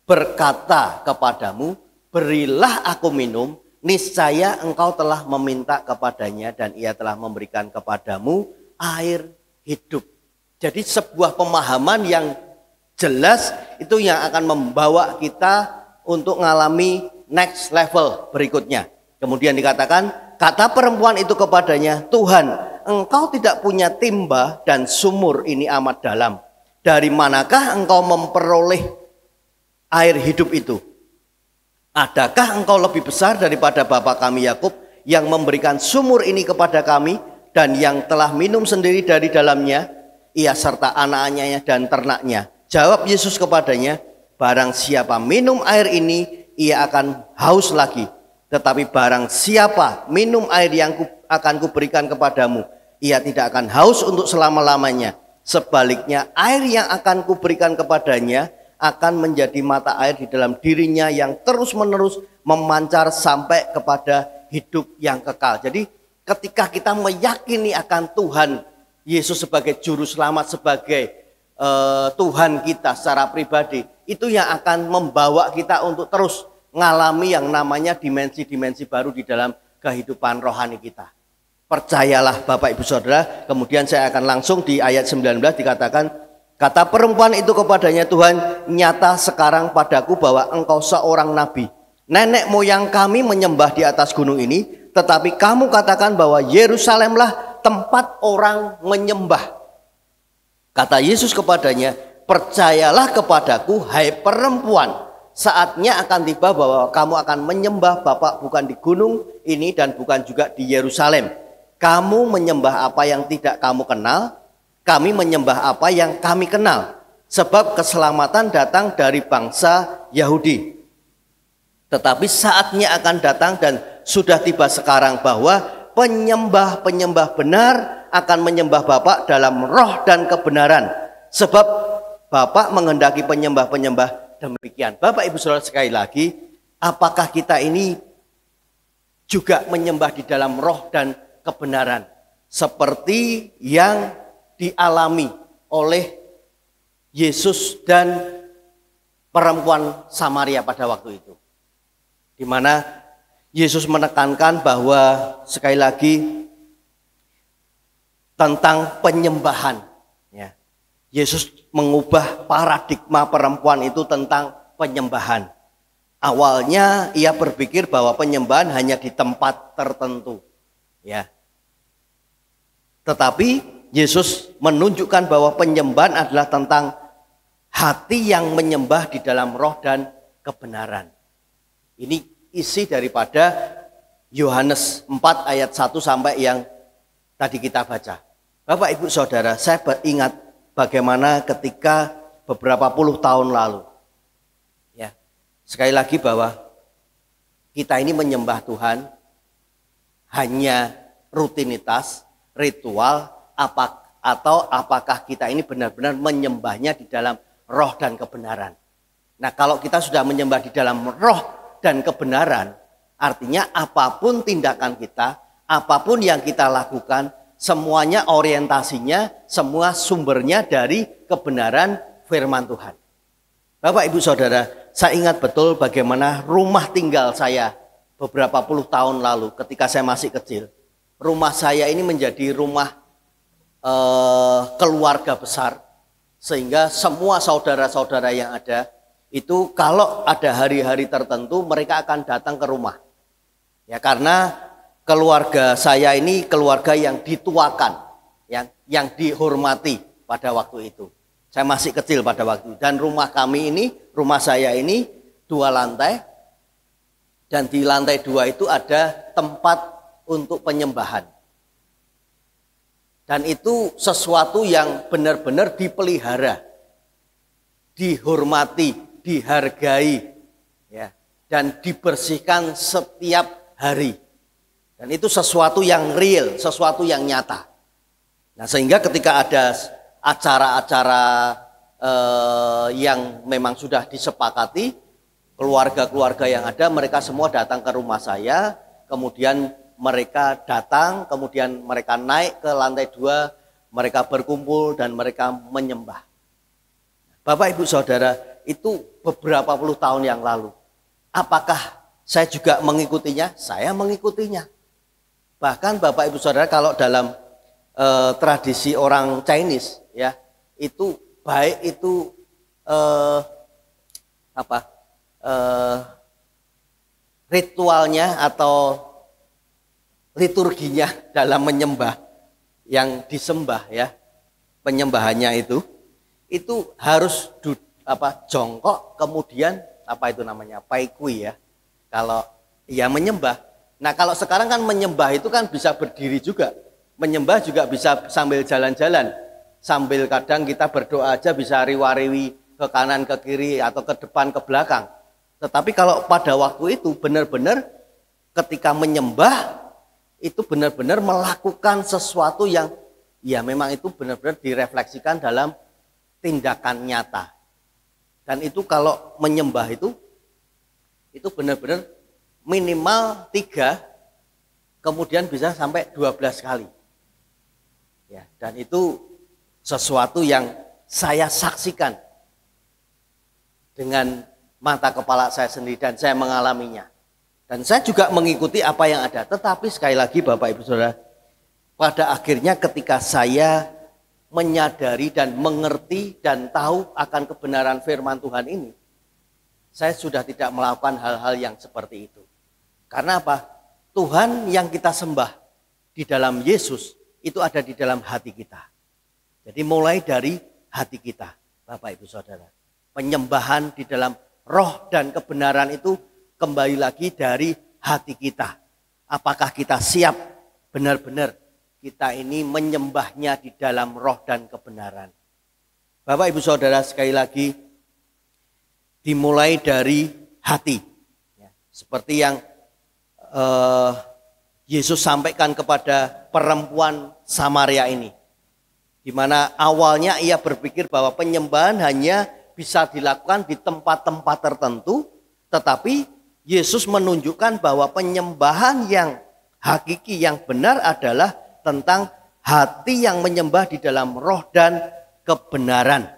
berkata kepadamu, berilah aku minum, niscaya engkau telah meminta kepadanya dan ia telah memberikan kepadamu air hidup. Jadi sebuah pemahaman yang jelas itu yang akan membawa kita untuk mengalami next level berikutnya. Kemudian dikatakan, kata perempuan itu kepadanya, Tuhan, engkau tidak punya timba dan sumur ini amat dalam. Dari manakah engkau memperoleh air hidup itu? Adakah engkau lebih besar daripada bapa kami Yakub yang memberikan sumur ini kepada kami dan yang telah minum sendiri dari dalamnya, ia serta anak-anaknya dan ternaknya? Jawab Yesus kepadanya, barang siapa minum air ini, ia akan haus lagi. Tetapi barang siapa minum air yang akan kuberikan kepadamu, ia tidak akan haus untuk selama-lamanya. Sebaliknya, air yang akan kuberikan kepadanya akan menjadi mata air di dalam dirinya yang terus-menerus memancar sampai kepada hidup yang kekal. Jadi ketika kita meyakini akan Tuhan Yesus sebagai juru selamat, sebagai Tuhan kita secara pribadi, itu yang akan membawa kita untuk terus mengalami yang namanya dimensi-dimensi baru di dalam kehidupan rohani kita. Percayalah Bapak Ibu Saudara. Kemudian saya akan langsung di ayat 19 dikatakan, kata perempuan itu kepadanya, Tuhan, nyata sekarang padaku bahwa engkau seorang nabi. Nenek moyang kami menyembah di atas gunung ini, tetapi kamu katakan bahwa Yerusalemlah tempat orang menyembah. Kata Yesus kepadanya, percayalah kepadaku, hai perempuan, saatnya akan tiba bahwa kamu akan menyembah Bapa bukan di gunung ini dan bukan juga di Yerusalem. Kamu menyembah apa yang tidak kamu kenal, kami menyembah apa yang kami kenal. Sebab keselamatan datang dari bangsa Yahudi. Tetapi saatnya akan datang dan sudah tiba sekarang bahwa penyembah-penyembah benar akan menyembah Bapa dalam roh dan kebenaran. Sebab Bapa menghendaki penyembah-penyembah demikian. Bapak Ibu Saudara sekali lagi, apakah kita ini juga menyembah di dalam roh dan kebenaran, seperti yang dialami oleh Yesus dan perempuan Samaria pada waktu itu. Di mana Yesus menekankan bahwa sekali lagi tentang penyembahan. Ya. Yesus mengubah paradigma perempuan itu tentang penyembahan. Awalnya ia berpikir bahwa penyembahan hanya di tempat tertentu. Ya. Tetapi Yesus menunjukkan bahwa penyembahan adalah tentang hati yang menyembah di dalam roh dan kebenaran. Ini isi daripada Yohanes 4 ayat 1 sampai yang tadi kita baca. Bapak Ibu Saudara, saya ingat bagaimana ketika beberapa puluh tahun lalu. Ya. Sekali lagi bahwa kita ini menyembah Tuhan hanya rutinitas, ritual, atau apakah kita ini benar-benar menyembahnya di dalam roh dan kebenaran. Nah, kalau kita sudah menyembah di dalam roh dan kebenaran, artinya apapun tindakan kita, apapun yang kita lakukan, semuanya orientasinya, semua sumbernya dari kebenaran firman Tuhan. Bapak Ibu Saudara, saya ingat betul bagaimana rumah tinggal saya beberapa puluh tahun lalu ketika saya masih kecil. Rumah saya ini menjadi rumah keluarga besar, sehingga semua saudara-saudara yang ada itu kalau ada hari-hari tertentu mereka akan datang ke rumah. Ya, karena keluarga saya ini keluarga yang dituakan, yang dihormati pada waktu itu. Saya masih kecil pada waktu itu. Dan rumah saya ini 2 lantai. Dan di lantai 2 itu ada tempat untuk penyembahan. Dan itu sesuatu yang benar-benar dipelihara, dihormati, dihargai, ya, dan dibersihkan setiap hari. Dan itu sesuatu yang real, sesuatu yang nyata. Nah, sehingga ketika ada acara-acara yang memang sudah disepakati, keluarga-keluarga yang ada, mereka semua datang ke rumah saya, kemudian mereka datang, kemudian mereka naik ke lantai 2, mereka berkumpul dan mereka menyembah. Bapak Ibu Saudara, itu beberapa puluh tahun yang lalu. Apakah saya juga mengikutinya? Saya mengikutinya. Bahkan Bapak Ibu Saudara, kalau dalam tradisi orang Chinese, ya, itu baik itu ritualnya atau liturginya dalam menyembah yang disembah, ya, penyembahannya itu harus jongkok, kemudian paikui, ya, kalau ya menyembah. Nah, kalau sekarang kan menyembah itu kan bisa berdiri juga, menyembah juga bisa sambil jalan-jalan, sambil kadang kita berdoa aja bisa riwa-riwi ke kanan ke kiri atau ke depan ke belakang. Tetapi kalau pada waktu itu benar-benar ketika menyembah itu benar-benar melakukan sesuatu yang ya memang itu benar-benar direfleksikan dalam tindakan nyata. Dan itu kalau menyembah itu benar-benar minimal 3, kemudian bisa sampai 12 kali. Ya, dan itu sesuatu yang saya saksikan dengan mata kepala saya sendiri dan saya mengalaminya. Dan saya juga mengikuti apa yang ada. Tetapi sekali lagi Bapak Ibu Saudara, pada akhirnya ketika saya menyadari dan mengerti dan tahu akan kebenaran firman Tuhan ini, saya sudah tidak melakukan hal-hal yang seperti itu. Karena apa? Tuhan yang kita sembah di dalam Yesus itu ada di dalam hati kita. Jadi mulai dari hati kita, Bapak Ibu Saudara. Penyembahan di dalam roh dan kebenaran itu kembali lagi dari hati kita. Apakah kita siap benar-benar kita ini menyembahnya di dalam roh dan kebenaran. Bapak Ibu Saudara, sekali lagi dimulai dari hati. Ya, seperti yang Yesus sampaikan kepada perempuan Samaria ini. Di mana awalnya ia berpikir bahwa penyembahan hanya bisa dilakukan di tempat-tempat tertentu. Tetapi Yesus menunjukkan bahwa penyembahan yang hakiki, yang benar adalah tentang hati yang menyembah di dalam roh dan kebenaran.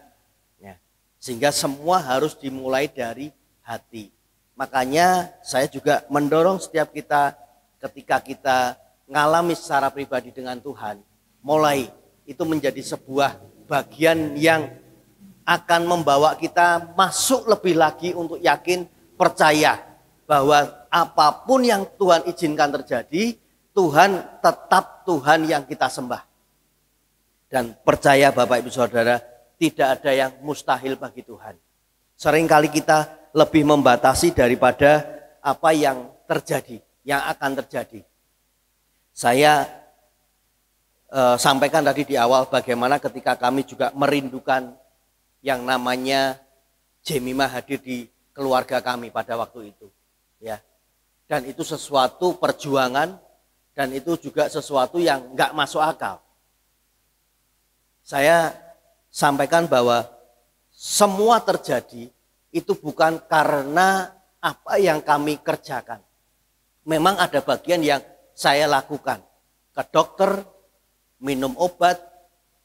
Ya. Sehingga semua harus dimulai dari hati. Makanya saya juga mendorong setiap kita ketika kita ngalami secara pribadi dengan Tuhan, mulai itu menjadi sebuah bagian yang akan membawa kita masuk lebih lagi untuk yakin, percaya bahwa apapun yang Tuhan izinkan terjadi, Tuhan tetap Tuhan yang kita sembah. Dan percaya Bapak Ibu Saudara, tidak ada yang mustahil bagi Tuhan. Seringkali kita lebih membatasi daripada apa yang terjadi, yang akan terjadi. Saya sampaikan tadi di awal bagaimana ketika kami juga merindukan yang namanya Jemimah hadir di keluarga kami pada waktu itu, ya. Dan itu sesuatu perjuangan dan itu juga sesuatu yang nggak masuk akal. Saya sampaikan bahwa semua terjadi itu bukan karena apa yang kami kerjakan. Memang ada bagian yang saya lakukan, ke dokter, minum obat,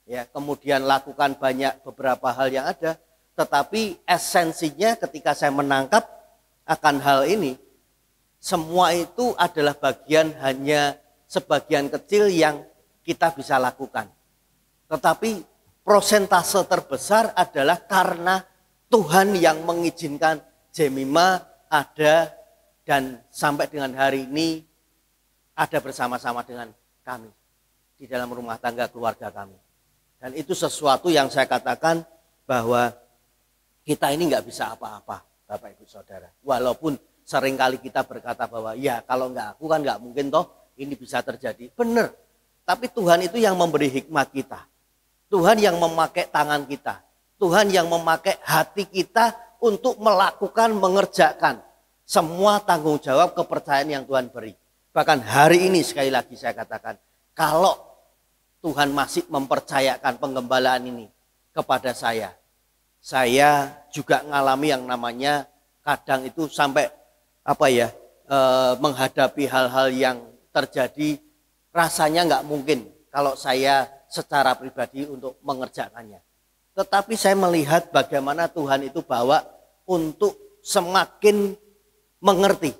ya, kemudian lakukan beberapa hal yang ada, tetapi esensinya ketika saya menangkap akan hal ini, semua itu adalah bagian hanya sebagian kecil yang kita bisa lakukan. Tetapi prosentase terbesar adalah karena Tuhan yang mengizinkan Jemimah ada dan sampai dengan hari ini ada bersama-sama dengan kami di dalam rumah tangga keluarga kami. Dan itu sesuatu yang saya katakan bahwa kita ini nggak bisa apa-apa, Bapak Ibu Saudara. Walaupun seringkali kita berkata bahwa ya kalau nggak aku kan nggak mungkin toh ini bisa terjadi. Benar, tapi Tuhan itu yang memberi hikmat kita. Tuhan yang memakai tangan kita. Tuhan yang memakai hati kita untuk melakukan, mengerjakan semua tanggung jawab kepercayaan yang Tuhan beri. Bahkan hari ini sekali lagi saya katakan, kalau Tuhan masih mempercayakan penggembalaan ini kepada saya juga ngalami yang namanya kadang itu sampai menghadapi hal-hal yang terjadi rasanya nggak mungkin kalau saya secara pribadi untuk mengerjakannya. Tetapi saya melihat bagaimana Tuhan itu bawa untuk semakin mengerti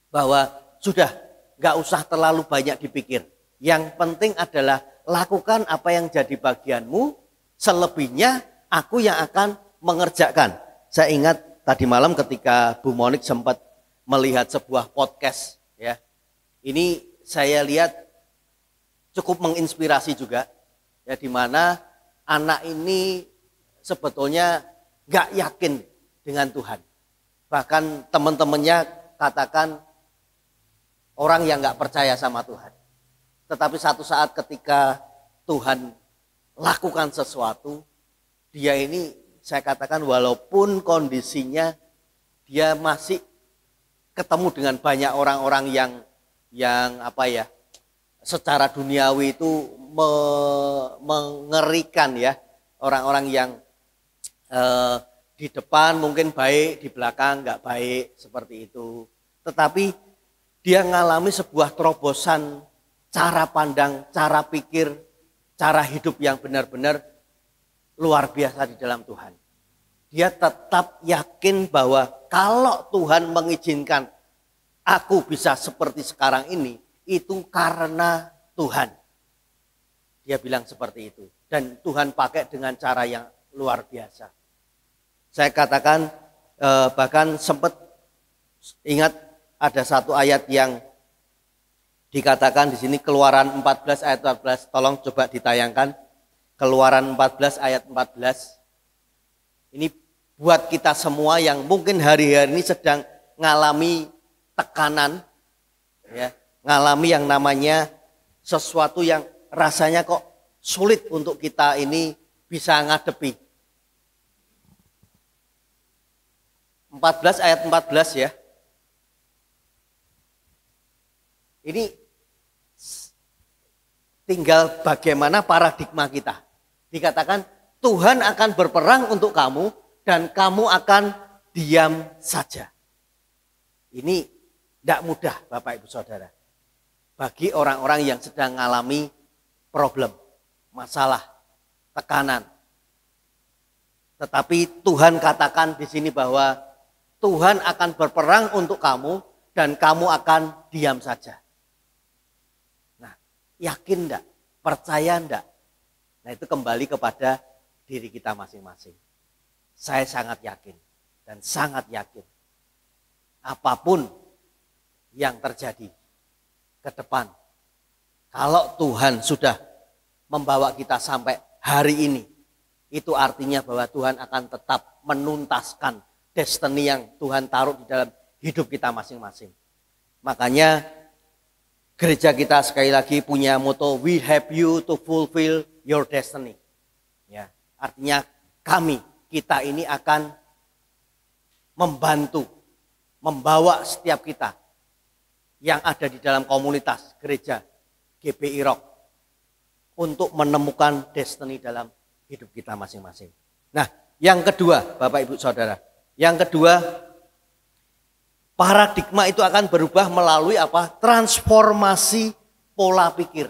bahwa sudah nggak usah terlalu banyak dipikir. Yang penting adalah lakukan apa yang jadi bagianmu, selebihnya aku yang akan mengerjakan. Saya ingat tadi malam ketika Bu Monik sempat melihat sebuah podcast, ya. Ini saya lihat cukup menginspirasi juga, ya, di mana anak ini sebetulnya nggak yakin dengan Tuhan. Bahkan teman-temannya katakan orang yang nggak percaya sama Tuhan. Tetapi satu saat ketika Tuhan lakukan sesuatu, dia ini saya katakan walaupun kondisinya dia masih ketemu dengan banyak orang-orang yang secara duniawi itu mengerikan, ya, orang-orang yang di depan mungkin baik, di belakang nggak baik seperti itu. Tetapi dia mengalami sebuah terobosan cara pandang, cara pikir, cara hidup yang benar-benar luar biasa di dalam Tuhan. Dia tetap yakin bahwa kalau Tuhan mengizinkan aku bisa seperti sekarang ini, itu karena Tuhan. Dia bilang seperti itu. Dan Tuhan pakai dengan cara yang luar biasa. Saya katakan bahkan sempat ingat ada satu ayat yang dikatakan di sini, Keluaran 14 ayat 14. Tolong coba ditayangkan. Keluaran 14 ayat 14. Ini buat kita semua yang mungkin hari-hari ini sedang ngalami tekanan, ya, ngalami yang namanya sesuatu yang rasanya kok sulit untuk kita ini bisa ngadepi. 14 ayat 14, ya. Ini tinggal bagaimana paradigma kita. Dikatakan Tuhan akan berperang untuk kamu dan kamu akan diam saja. Ini tidak mudah Bapak Ibu Saudara. Bagi orang-orang yang sedang mengalami problem, masalah, tekanan. Tetapi Tuhan katakan di sini bahwa Tuhan akan berperang untuk kamu dan kamu akan diam saja. Nah, yakin enggak? Percaya enggak? Nah, itu kembali kepada diri kita masing-masing. Saya sangat yakin dan sangat yakin. Apapun yang terjadi ke depan, kalau Tuhan sudah membawa kita sampai hari ini, itu artinya bahwa Tuhan akan tetap menuntaskan destiny yang Tuhan taruh di dalam hidup kita masing-masing. Makanya gereja kita sekali lagi punya moto, we help you to fulfill your destiny. Ya, artinya kita ini akan membantu, membawa setiap kita yang ada di dalam komunitas gereja GBI Rock untuk menemukan destiny dalam hidup kita masing-masing. Nah, yang kedua, Bapak Ibu Saudara, yang kedua, paradigma itu akan berubah melalui apa? Transformasi pola pikir.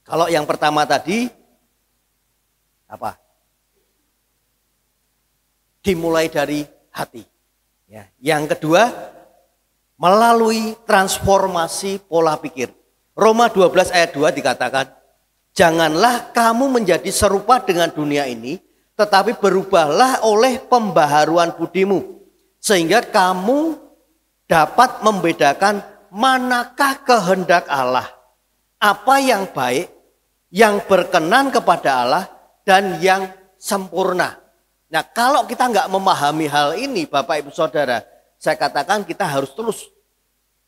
Kalau yang pertama tadi apa? Dimulai dari hati. Ya. Yang kedua, melalui transformasi pola pikir. Roma 12 ayat 2 dikatakan, janganlah kamu menjadi serupa dengan dunia ini, tetapi berubahlah oleh pembaharuan budimu, sehingga kamu dapat membedakan manakah kehendak Allah, apa yang baik, yang berkenan kepada Allah, dan yang sempurna. Nah, kalau kita nggak memahami hal ini, Bapak Ibu Saudara, saya katakan kita harus terus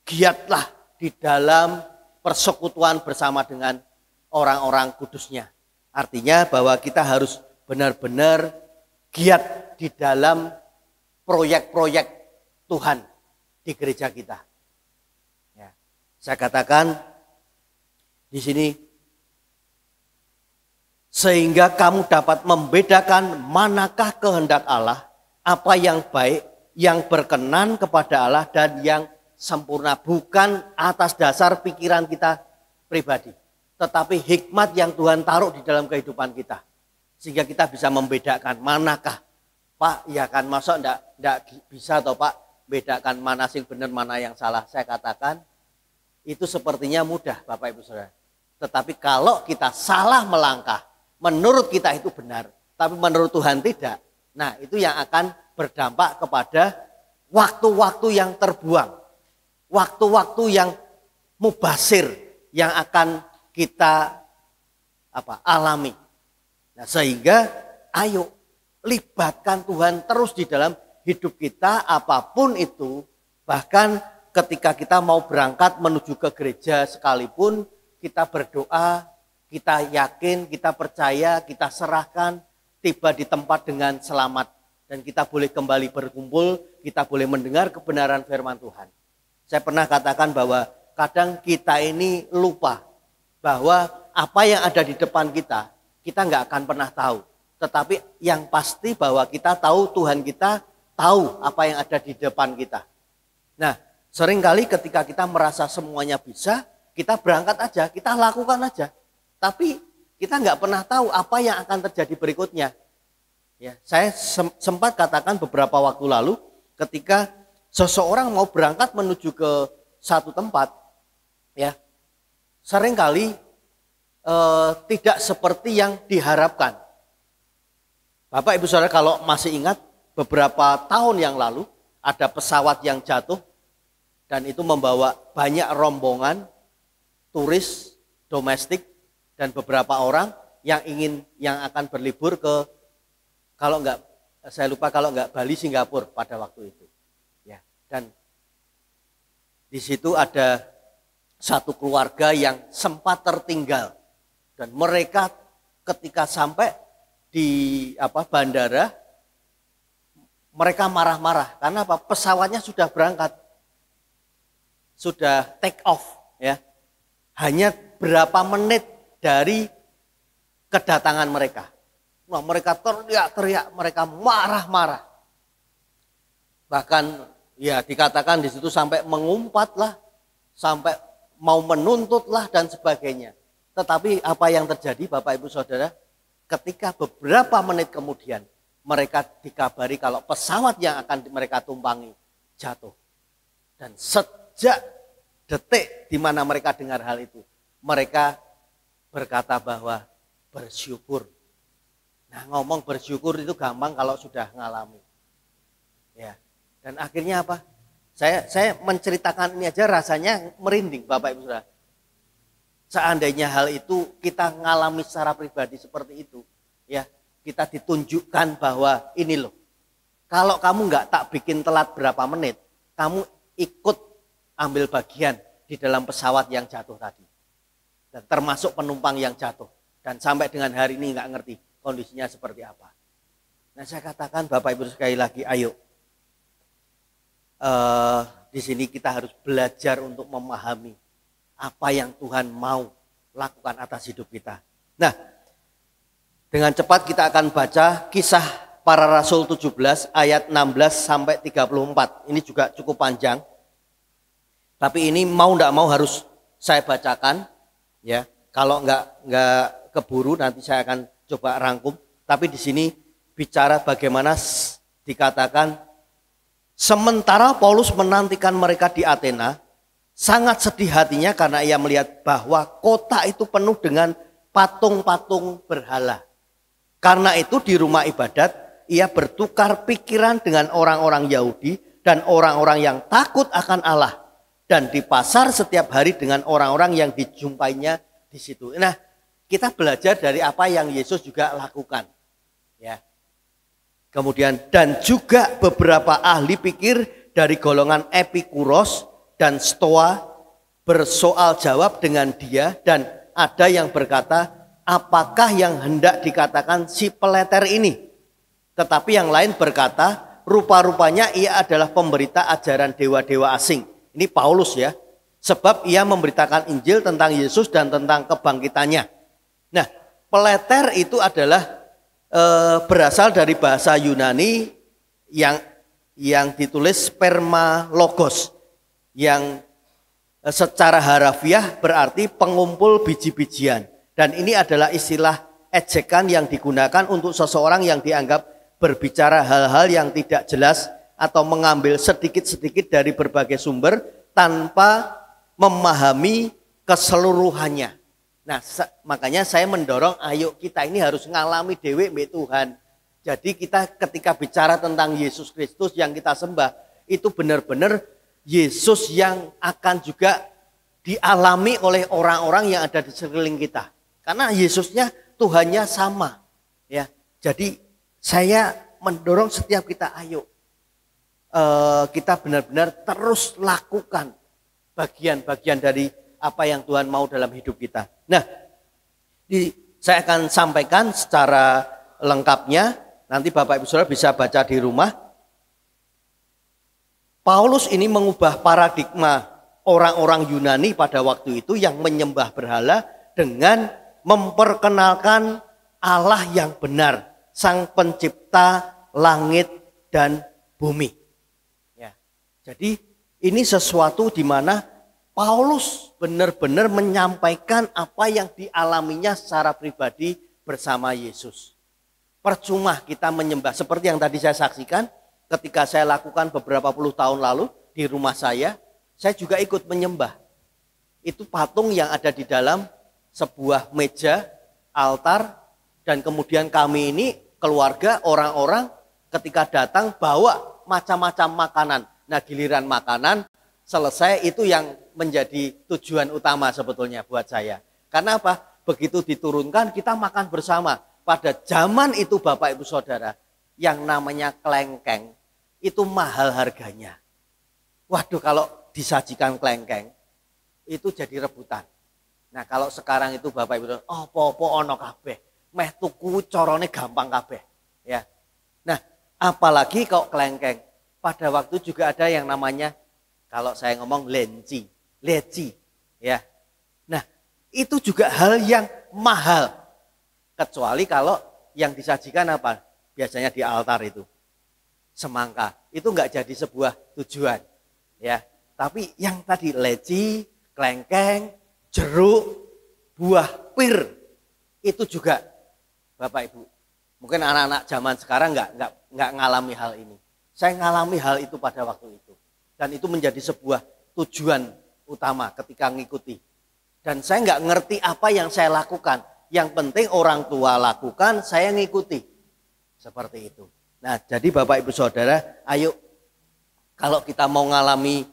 giatlah di dalam persekutuan bersama dengan orang-orang kudusnya. Artinya bahwa kita harus benar-benar giat di dalam proyek-proyek Tuhan di gereja kita. Ya, saya katakan di sini, sehingga kamu dapat membedakan manakah kehendak Allah, apa yang baik, yang berkenan kepada Allah, dan yang sempurna. Bukan atas dasar pikiran kita pribadi, tetapi hikmat yang Tuhan taruh di dalam kehidupan kita. Sehingga kita bisa membedakan manakah, Pak, ya kan masa enggak bisa atau Pak, bedakan mana sing benar, mana yang salah. Saya katakan, itu sepertinya mudah Bapak Ibu Saudara. Tetapi kalau kita salah melangkah, menurut kita itu benar, tapi menurut Tuhan tidak. Nah, itu yang akan berdampak kepada waktu-waktu yang terbuang. Waktu-waktu yang mubasir yang akan kita alami. Nah, sehingga ayo libatkan Tuhan terus di dalam hidup kita apapun itu. Bahkan ketika kita mau berangkat menuju ke gereja sekalipun, kita berdoa, kita yakin, kita percaya, kita serahkan, tiba di tempat dengan selamat. Dan kita boleh kembali berkumpul, kita boleh mendengar kebenaran firman Tuhan. Saya pernah katakan bahwa kadang kita ini lupa bahwa apa yang ada di depan kita nggak akan pernah tahu. Tetapi yang pasti bahwa kita tahu Tuhan kita tahu apa yang ada di depan kita. Nah, seringkali ketika kita merasa semuanya bisa, kita berangkat aja, kita lakukan aja. Tapi kita nggak pernah tahu apa yang akan terjadi berikutnya. Ya, saya sempat katakan beberapa waktu lalu ketika seseorang mau berangkat menuju ke satu tempat, ya seringkali tidak seperti yang diharapkan. Bapak Ibu Saudara kalau masih ingat beberapa tahun yang lalu ada pesawat yang jatuh dan itu membawa banyak rombongan turis domestik dan beberapa orang yang akan berlibur ke kalau enggak Bali, Singapura pada waktu itu. Ya, dan di situ ada satu keluarga yang sempat tertinggal dan mereka ketika sampai di bandara mereka marah-marah karena apa? Pesawatnya sudah berangkat, sudah take off, ya. Hanya berapa menit dari kedatangan mereka. Nah, mereka teriak-teriak, mereka marah-marah. Bahkan Ya, dikatakan di situ sampai mengumpat lah, sampai mau menuntut lah dan sebagainya. Tetapi apa yang terjadi Bapak Ibu Saudara, ketika beberapa menit kemudian mereka dikabari kalau pesawat yang akan mereka tumpangi jatuh. Dan sejak detik di mana mereka dengar hal itu, mereka berkata bahwa bersyukur. Nah, ngomong bersyukur itu gampang kalau sudah ngalami. Ya. Dan akhirnya apa? Saya menceritakan ini aja rasanya merinding Bapak Ibu Saudara. Seandainya hal itu kita ngalami secara pribadi seperti itu, ya, kita ditunjukkan bahwa ini loh. Kalau kamu nggak tak bikin telat berapa menit, kamu ikut ambil bagian di dalam pesawat yang jatuh tadi. Dan termasuk penumpang yang jatuh. Dan sampai dengan hari ini nggak ngerti kondisinya seperti apa. Nah, saya katakan Bapak Ibu sekali lagi, ayo. Di sini kita harus belajar untuk memahami apa yang Tuhan mau lakukan atas hidup kita. Nah, dengan cepat kita akan baca Kisah Para Rasul 17 ayat 16 sampai 34. Ini juga cukup panjang. Tapi ini mau enggak mau harus saya bacakan, ya. Kalau enggak keburu nanti saya akan coba rangkum. Tapi di sini bicara bagaimana dikatakan sementara Paulus menantikan mereka di Athena, sangat sedih hatinya karena ia melihat bahwa kota itu penuh dengan patung-patung berhala. Karena itu di rumah ibadat, ia bertukar pikiran dengan orang-orang Yahudi dan orang-orang yang takut akan Allah. Dan di pasar setiap hari dengan orang-orang yang dijumpainya di situ. Nah, kita belajar dari apa yang Yesus juga lakukan. Ya. Kemudian dan juga beberapa ahli pikir dari golongan Epikuros dan Stoa bersoal jawab dengan dia, dan ada yang berkata, apakah yang hendak dikatakan si peleter ini? Tetapi yang lain berkata, rupa-rupanya ia adalah pemberita ajaran dewa-dewa asing. Ini Paulus ya, sebab ia memberitakan Injil tentang Yesus dan tentang kebangkitannya. Nah, peleter itu adalah berasal dari bahasa Yunani yang ditulis spermalogos, yang secara harafiah berarti pengumpul biji-bijian. Dan ini adalah istilah ejekan yang digunakan untuk seseorang yang dianggap berbicara hal-hal yang tidak jelas atau mengambil sedikit-sedikit dari berbagai sumber tanpa memahami keseluruhannya. Nah, makanya saya mendorong, ayo kita ini harus ngalami dewe mbek Tuhan. Jadi kita ketika bicara tentang Yesus Kristus yang kita sembah, itu benar-benar Yesus yang akan juga dialami oleh orang-orang yang ada di sekeliling kita. Karena Yesusnya, Tuhannya sama. Ya, jadi saya mendorong setiap kita, ayo kita benar-benar terus lakukan bagian-bagian dari apa yang Tuhan mau dalam hidup kita. Nah, saya akan sampaikan secara lengkapnya. Nanti Bapak Ibu Saudara bisa baca di rumah. Paulus ini mengubah paradigma orang-orang Yunani pada waktu itu yang menyembah berhala dengan memperkenalkan Allah yang benar, Sang Pencipta langit dan bumi. Ya, jadi ini sesuatu di mana Paulus benar-benar menyampaikan apa yang dialaminya secara pribadi bersama Yesus. Percuma kita menyembah, seperti yang tadi saya saksikan ketika saya lakukan beberapa puluh tahun lalu di rumah saya juga ikut menyembah. Itu patung yang ada di dalam sebuah meja, altar, dan kemudian kami ini keluarga, orang-orang ketika datang bawa macam-macam makanan. Nah, giliran makanan selesai itu yang menjadi tujuan utama sebetulnya buat saya. Karena apa? Begitu diturunkan kita makan bersama. Pada zaman itu Bapak Ibu Saudara, yang namanya klengkeng itu mahal harganya. Waduh, kalau disajikan klengkeng itu jadi rebutan. Nah, kalau sekarang itu Bapak Ibu Saudara, apa-apa ono kabeh. Meh tuku corone gampang kabeh, ya. Nah, apalagi kalau klengkeng. Pada waktu juga ada yang namanya, kalau saya ngomong leci, ya. Nah, itu juga hal yang mahal. Kecuali kalau yang disajikan apa? Biasanya di altar itu. semangka. Itu enggak jadi sebuah tujuan. Ya, tapi yang tadi leci, kelengkeng, jeruk, buah pir itu juga Bapak Ibu. Mungkin anak-anak zaman sekarang enggak ngalami hal ini. Saya ngalami hal itu pada waktu itu. Dan itu menjadi sebuah tujuan utama ketika ngikuti. Dan saya enggak ngerti apa yang saya lakukan. Yang penting orang tua lakukan, saya ngikuti. Seperti itu. Nah, jadi Bapak Ibu Saudara, ayo kalau kita mau ngalami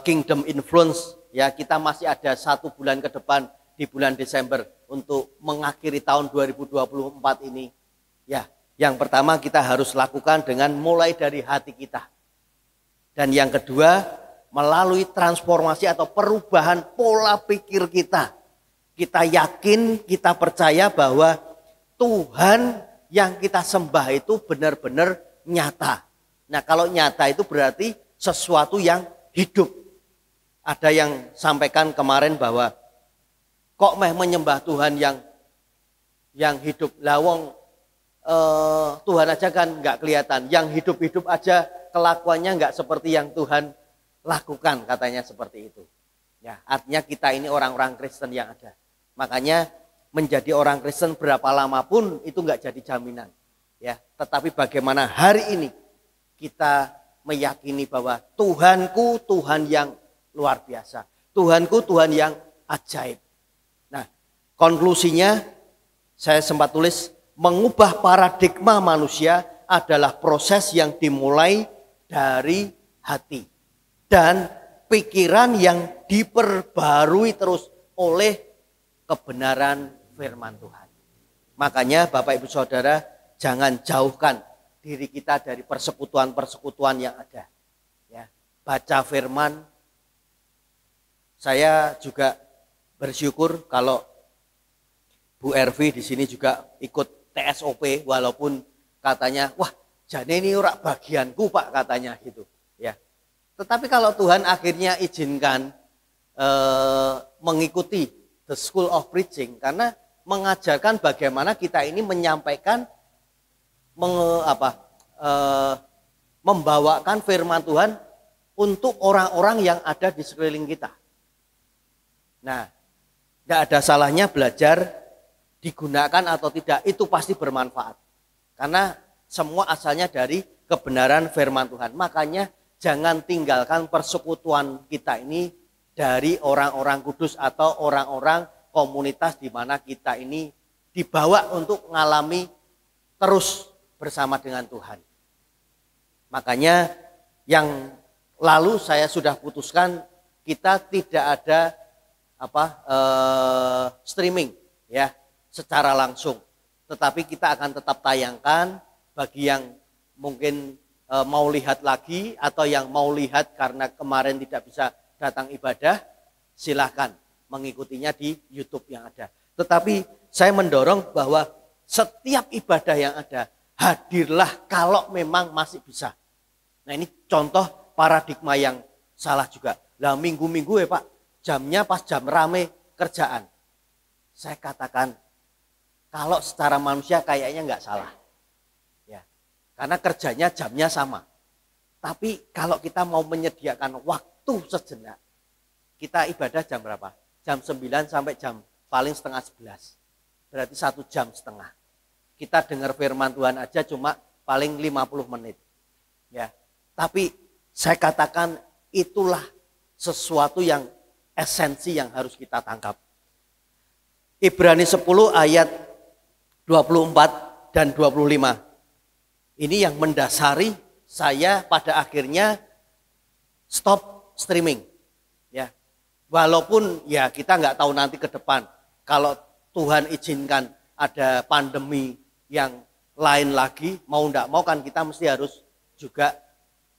kingdom influence, ya kita masih ada 1 bulan ke depan di bulan Desember untuk mengakhiri tahun 2024 ini. Ya, yang pertama kita harus lakukan dengan mulai dari hati kita. Dan yang kedua, melalui transformasi atau perubahan pola pikir kita. Kita yakin, kita percaya bahwa Tuhan yang kita sembah itu benar-benar nyata. Nah, kalau nyata itu berarti sesuatu yang hidup. Ada yang sampaikan kemarin bahwa kok menyembah Tuhan yang hidup. Lawong Tuhan aja kan nggak kelihatan. Yang hidup-hidup aja kelakuannya nggak seperti yang Tuhan lakukan, katanya seperti itu. Ya, artinya kita ini orang-orang Kristen yang ada. Makanya menjadi orang Kristen berapa lama pun itu nggak jadi jaminan. Ya, tetapi bagaimana hari ini kita meyakini bahwa Tuhanku Tuhan yang luar biasa. Tuhanku Tuhan yang ajaib. Nah, konklusinya saya sempat tulis, mengubah paradigma manusia adalah proses yang dimulai dari hati dan pikiran yang diperbarui terus oleh kebenaran firman Tuhan. Makanya Bapak Ibu Saudara, jangan jauhkan diri kita dari persekutuan-persekutuan yang ada. Ya, baca firman. Saya juga bersyukur kalau Bu Ervi di sini juga ikut TSOP, walaupun katanya, wah jane ini ora bagianku Pak, katanya gitu. Ya, tetapi kalau Tuhan akhirnya izinkan mengikuti The School of Preaching, karena mengajarkan bagaimana kita ini menyampaikan, membawakan firman Tuhan untuk orang-orang yang ada di sekeliling kita. Nah, tidak ada salahnya belajar, digunakan atau tidak, itu pasti bermanfaat. Karena semua asalnya dari kebenaran firman Tuhan. Makanya jangan tinggalkan persekutuan kita ini dari orang-orang kudus atau orang-orang komunitas di mana kita ini dibawa untuk mengalami terus bersama dengan Tuhan. Makanya yang lalu saya sudah putuskan, kita tidak ada streaming ya secara langsung, tetapi kita akan tetap tayangkan bagi yang mungkin mau lihat lagi atau yang mau lihat karena kemarin tidak bisa datang ibadah, silahkan mengikutinya di YouTube yang ada. Tetapi saya mendorong bahwa setiap ibadah yang ada, hadirlah kalau memang masih bisa. Nah, ini contoh paradigma yang salah juga. Lah minggu-minggu ya Pak, jamnya pas jam rame kerjaan. Saya katakan kalau secara manusia kayaknya nggak salah. Ya, karena kerjanya jamnya sama. Tapi kalau kita mau menyediakan waktu sejenak, kita ibadah jam berapa? Jam 9 sampai jam paling setengah 11. Berarti 1,5 jam. Kita dengar firman Tuhan aja cuma paling 50 menit. Ya, tapi saya katakan itulah sesuatu yang esensi yang harus kita tangkap. Ibrani 10 ayat 24 dan 25. Ini yang mendasari saya pada akhirnya stop streaming. Ya, walaupun ya kita nggak tahu nanti ke depan kalau Tuhan izinkan ada pandemi yang lain lagi, mau nggak mau kan kita mesti harus juga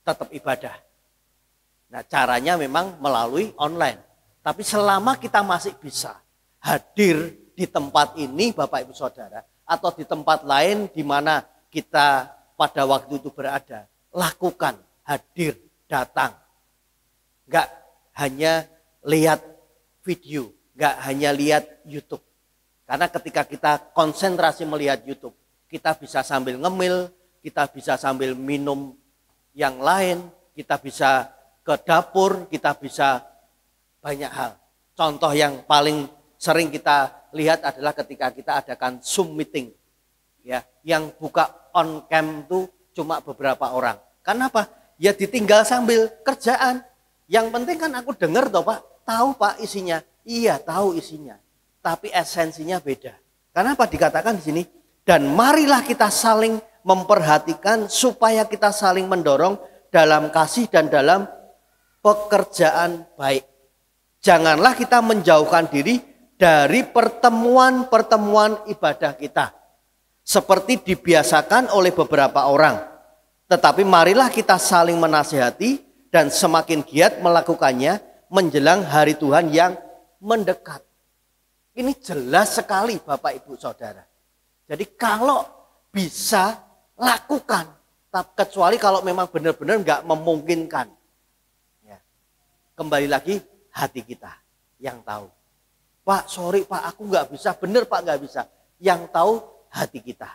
tetap ibadah. Nah, caranya memang melalui online. Tapi selama kita masih bisa hadir di tempat ini Bapak Ibu Saudara, atau di tempat lain di mana kita pada waktu itu berada, lakukan, hadir, datang. Enggak hanya lihat video, enggak hanya lihat YouTube. Karena ketika kita konsentrasi melihat YouTube, kita bisa sambil ngemil, kita bisa sambil minum yang lain, kita bisa ke dapur, kita bisa banyak hal. Contoh yang paling sering kita lihat adalah ketika kita adakan Zoom meeting. Ya, yang buka on cam itu cuma beberapa orang. Kenapa? Ya ditinggal sambil kerjaan. Yang penting kan aku dengar toh Pak, tahu Pak isinya. Iya, tahu isinya. Tapi esensinya beda. Kenapa dikatakan di sini? Dan marilah kita saling memperhatikan supaya kita saling mendorong dalam kasih dan dalam pekerjaan baik. Janganlah kita menjauhkan diri dari pertemuan-pertemuan ibadah kita. Seperti dibiasakan oleh beberapa orang. Tetapi marilah kita saling menasihati dan semakin giat melakukannya menjelang hari Tuhan yang mendekat. Ini jelas sekali Bapak Ibu Saudara. Jadi kalau bisa lakukan, kecuali kalau memang benar-benar nggak memungkinkan. Ya. Kembali lagi hati kita yang tahu. Pak, sorry Pak, aku nggak bisa. Benar Pak, nggak bisa. Yang tahu hati kita.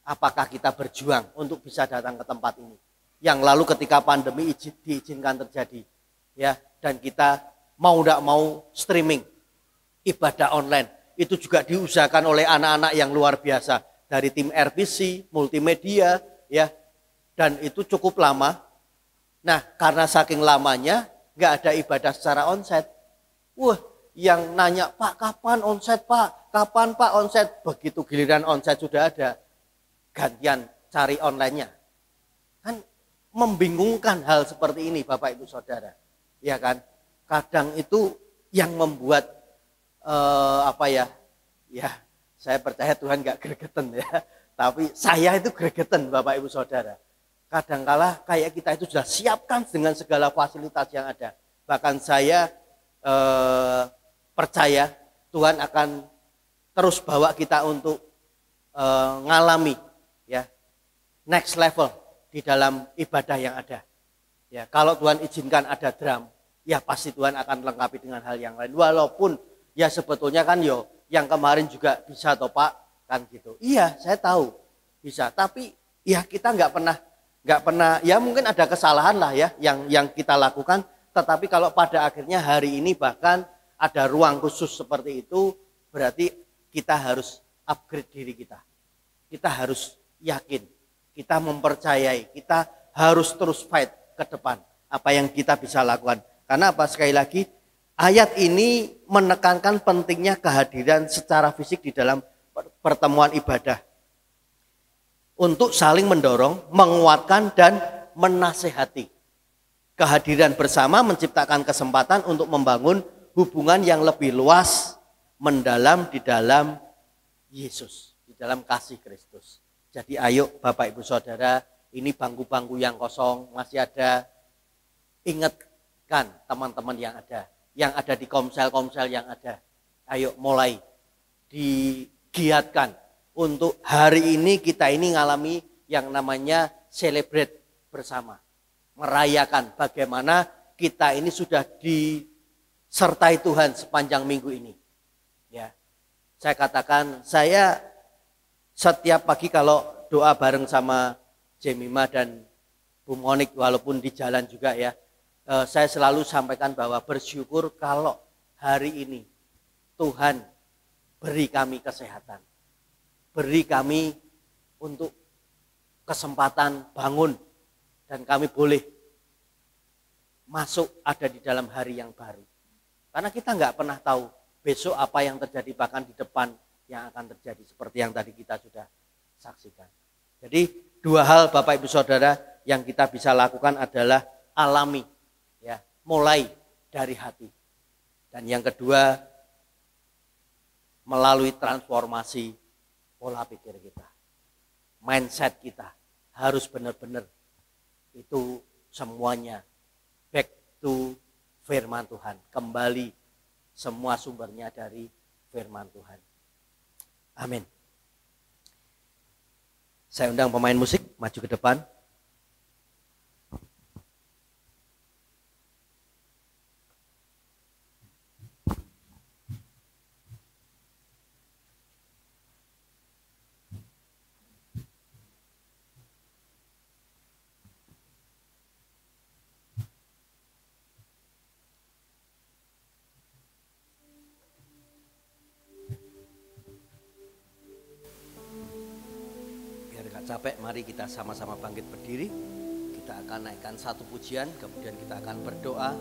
Apakah kita berjuang untuk bisa datang ke tempat ini? Yang lalu ketika pandemi diizinkan terjadi, ya, dan kita mau tidak mau streaming ibadah online, itu juga diusahakan oleh anak-anak yang luar biasa dari tim RPC, multimedia, ya, dan itu cukup lama. Nah, karena saking lamanya nggak ada ibadah secara onsite. Wah, yang nanya Pak kapan onsite Pak, kapan Pak onsite? Begitu giliran onsite sudah ada, gantian cari online-nya. Kan membingungkan hal seperti ini Bapak Ibu Saudara, ya kan? Kadang itu yang membuat ya saya percaya Tuhan gak gregetan ya, tapi saya itu gregetan Bapak Ibu Saudara. Kadangkala kayak kita itu sudah siapkan dengan segala fasilitas yang ada. Bahkan saya percaya Tuhan akan terus bawa kita untuk ngalami ya next level di dalam ibadah yang ada. Ya, kalau Tuhan izinkan ada drum, ya pasti Tuhan akan lengkapi dengan hal yang lain. Walaupun ya sebetulnya kan yang kemarin juga bisa toh Pak, kan gitu. Iya, saya tahu bisa, tapi ya kita nggak pernah ya mungkin ada kesalahan lah ya yang kita lakukan, tetapi kalau pada akhirnya hari ini bahkan ada ruang khusus seperti itu, berarti kita harus upgrade diri kita. Kita harus yakin, kita mempercayai, kita harus terus fight ke depan apa yang kita bisa lakukan. Karena apa? Sekali lagi, ayat ini menekankan pentingnya kehadiran secara fisik di dalam pertemuan ibadah. Untuk saling mendorong, menguatkan, dan menasehati. Kehadiran bersama menciptakan kesempatan untuk membangun hubungan yang lebih luas, mendalam di dalam Yesus, di dalam kasih Kristus. Jadi ayo Bapak Ibu Saudara, ini bangku-bangku yang kosong masih ada, ingatkan teman-teman yang ada di komsel-komsel yang ada. Ayo mulai digiatkan untuk hari ini kita ini ngalami yang namanya celebrate bersama. Merayakan bagaimana kita ini sudah disertai Tuhan sepanjang minggu ini. Ya. Saya katakan, saya setiap pagi kalau doa bareng sama Jemima dan Bu Monik walaupun di jalan juga ya, saya selalu sampaikan bahwa bersyukur kalau hari ini Tuhan beri kami kesehatan, beri kami untuk kesempatan bangun dan kami boleh masuk ada di dalam hari yang baru. Karena kita nggak pernah tahu besok apa yang terjadi, bahkan di depan yang akan terjadi seperti yang tadi kita sudah saksikan. Jadi dua hal Bapak Ibu Saudara yang kita bisa lakukan adalah alami, ya, mulai dari hati. Dan yang kedua, melalui transformasi pola pikir kita. Mindset kita harus benar-benar itu semuanya back to firman Tuhan. Kembali semua sumbernya dari firman Tuhan. Amin. Saya undang pemain musik maju ke depan. capek, mari kita sama-sama bangkit berdiri. Kita akan naikkan satu pujian, kemudian kita akan berdoa.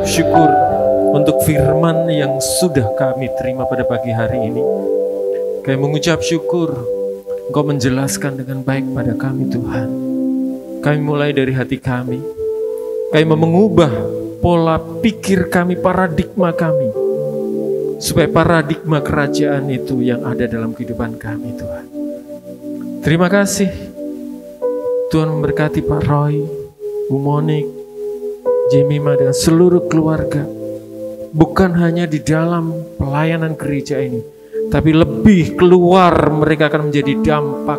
mengucap syukur untuk firman yang sudah kami terima pada pagi hari ini. Kami mengucap syukur Engkau menjelaskan dengan baik pada kami Tuhan. Kami mulai dari hati kami. Kami mengubah pola pikir kami, paradigma kami. Supaya paradigma kerajaan itu yang ada dalam kehidupan kami Tuhan. Terima kasih Tuhan memberkati Pak Roy, Bu Monik, Jemima dengan seluruh keluarga. Bukan hanya di dalam pelayanan gereja ini, tapi lebih keluar mereka akan menjadi dampak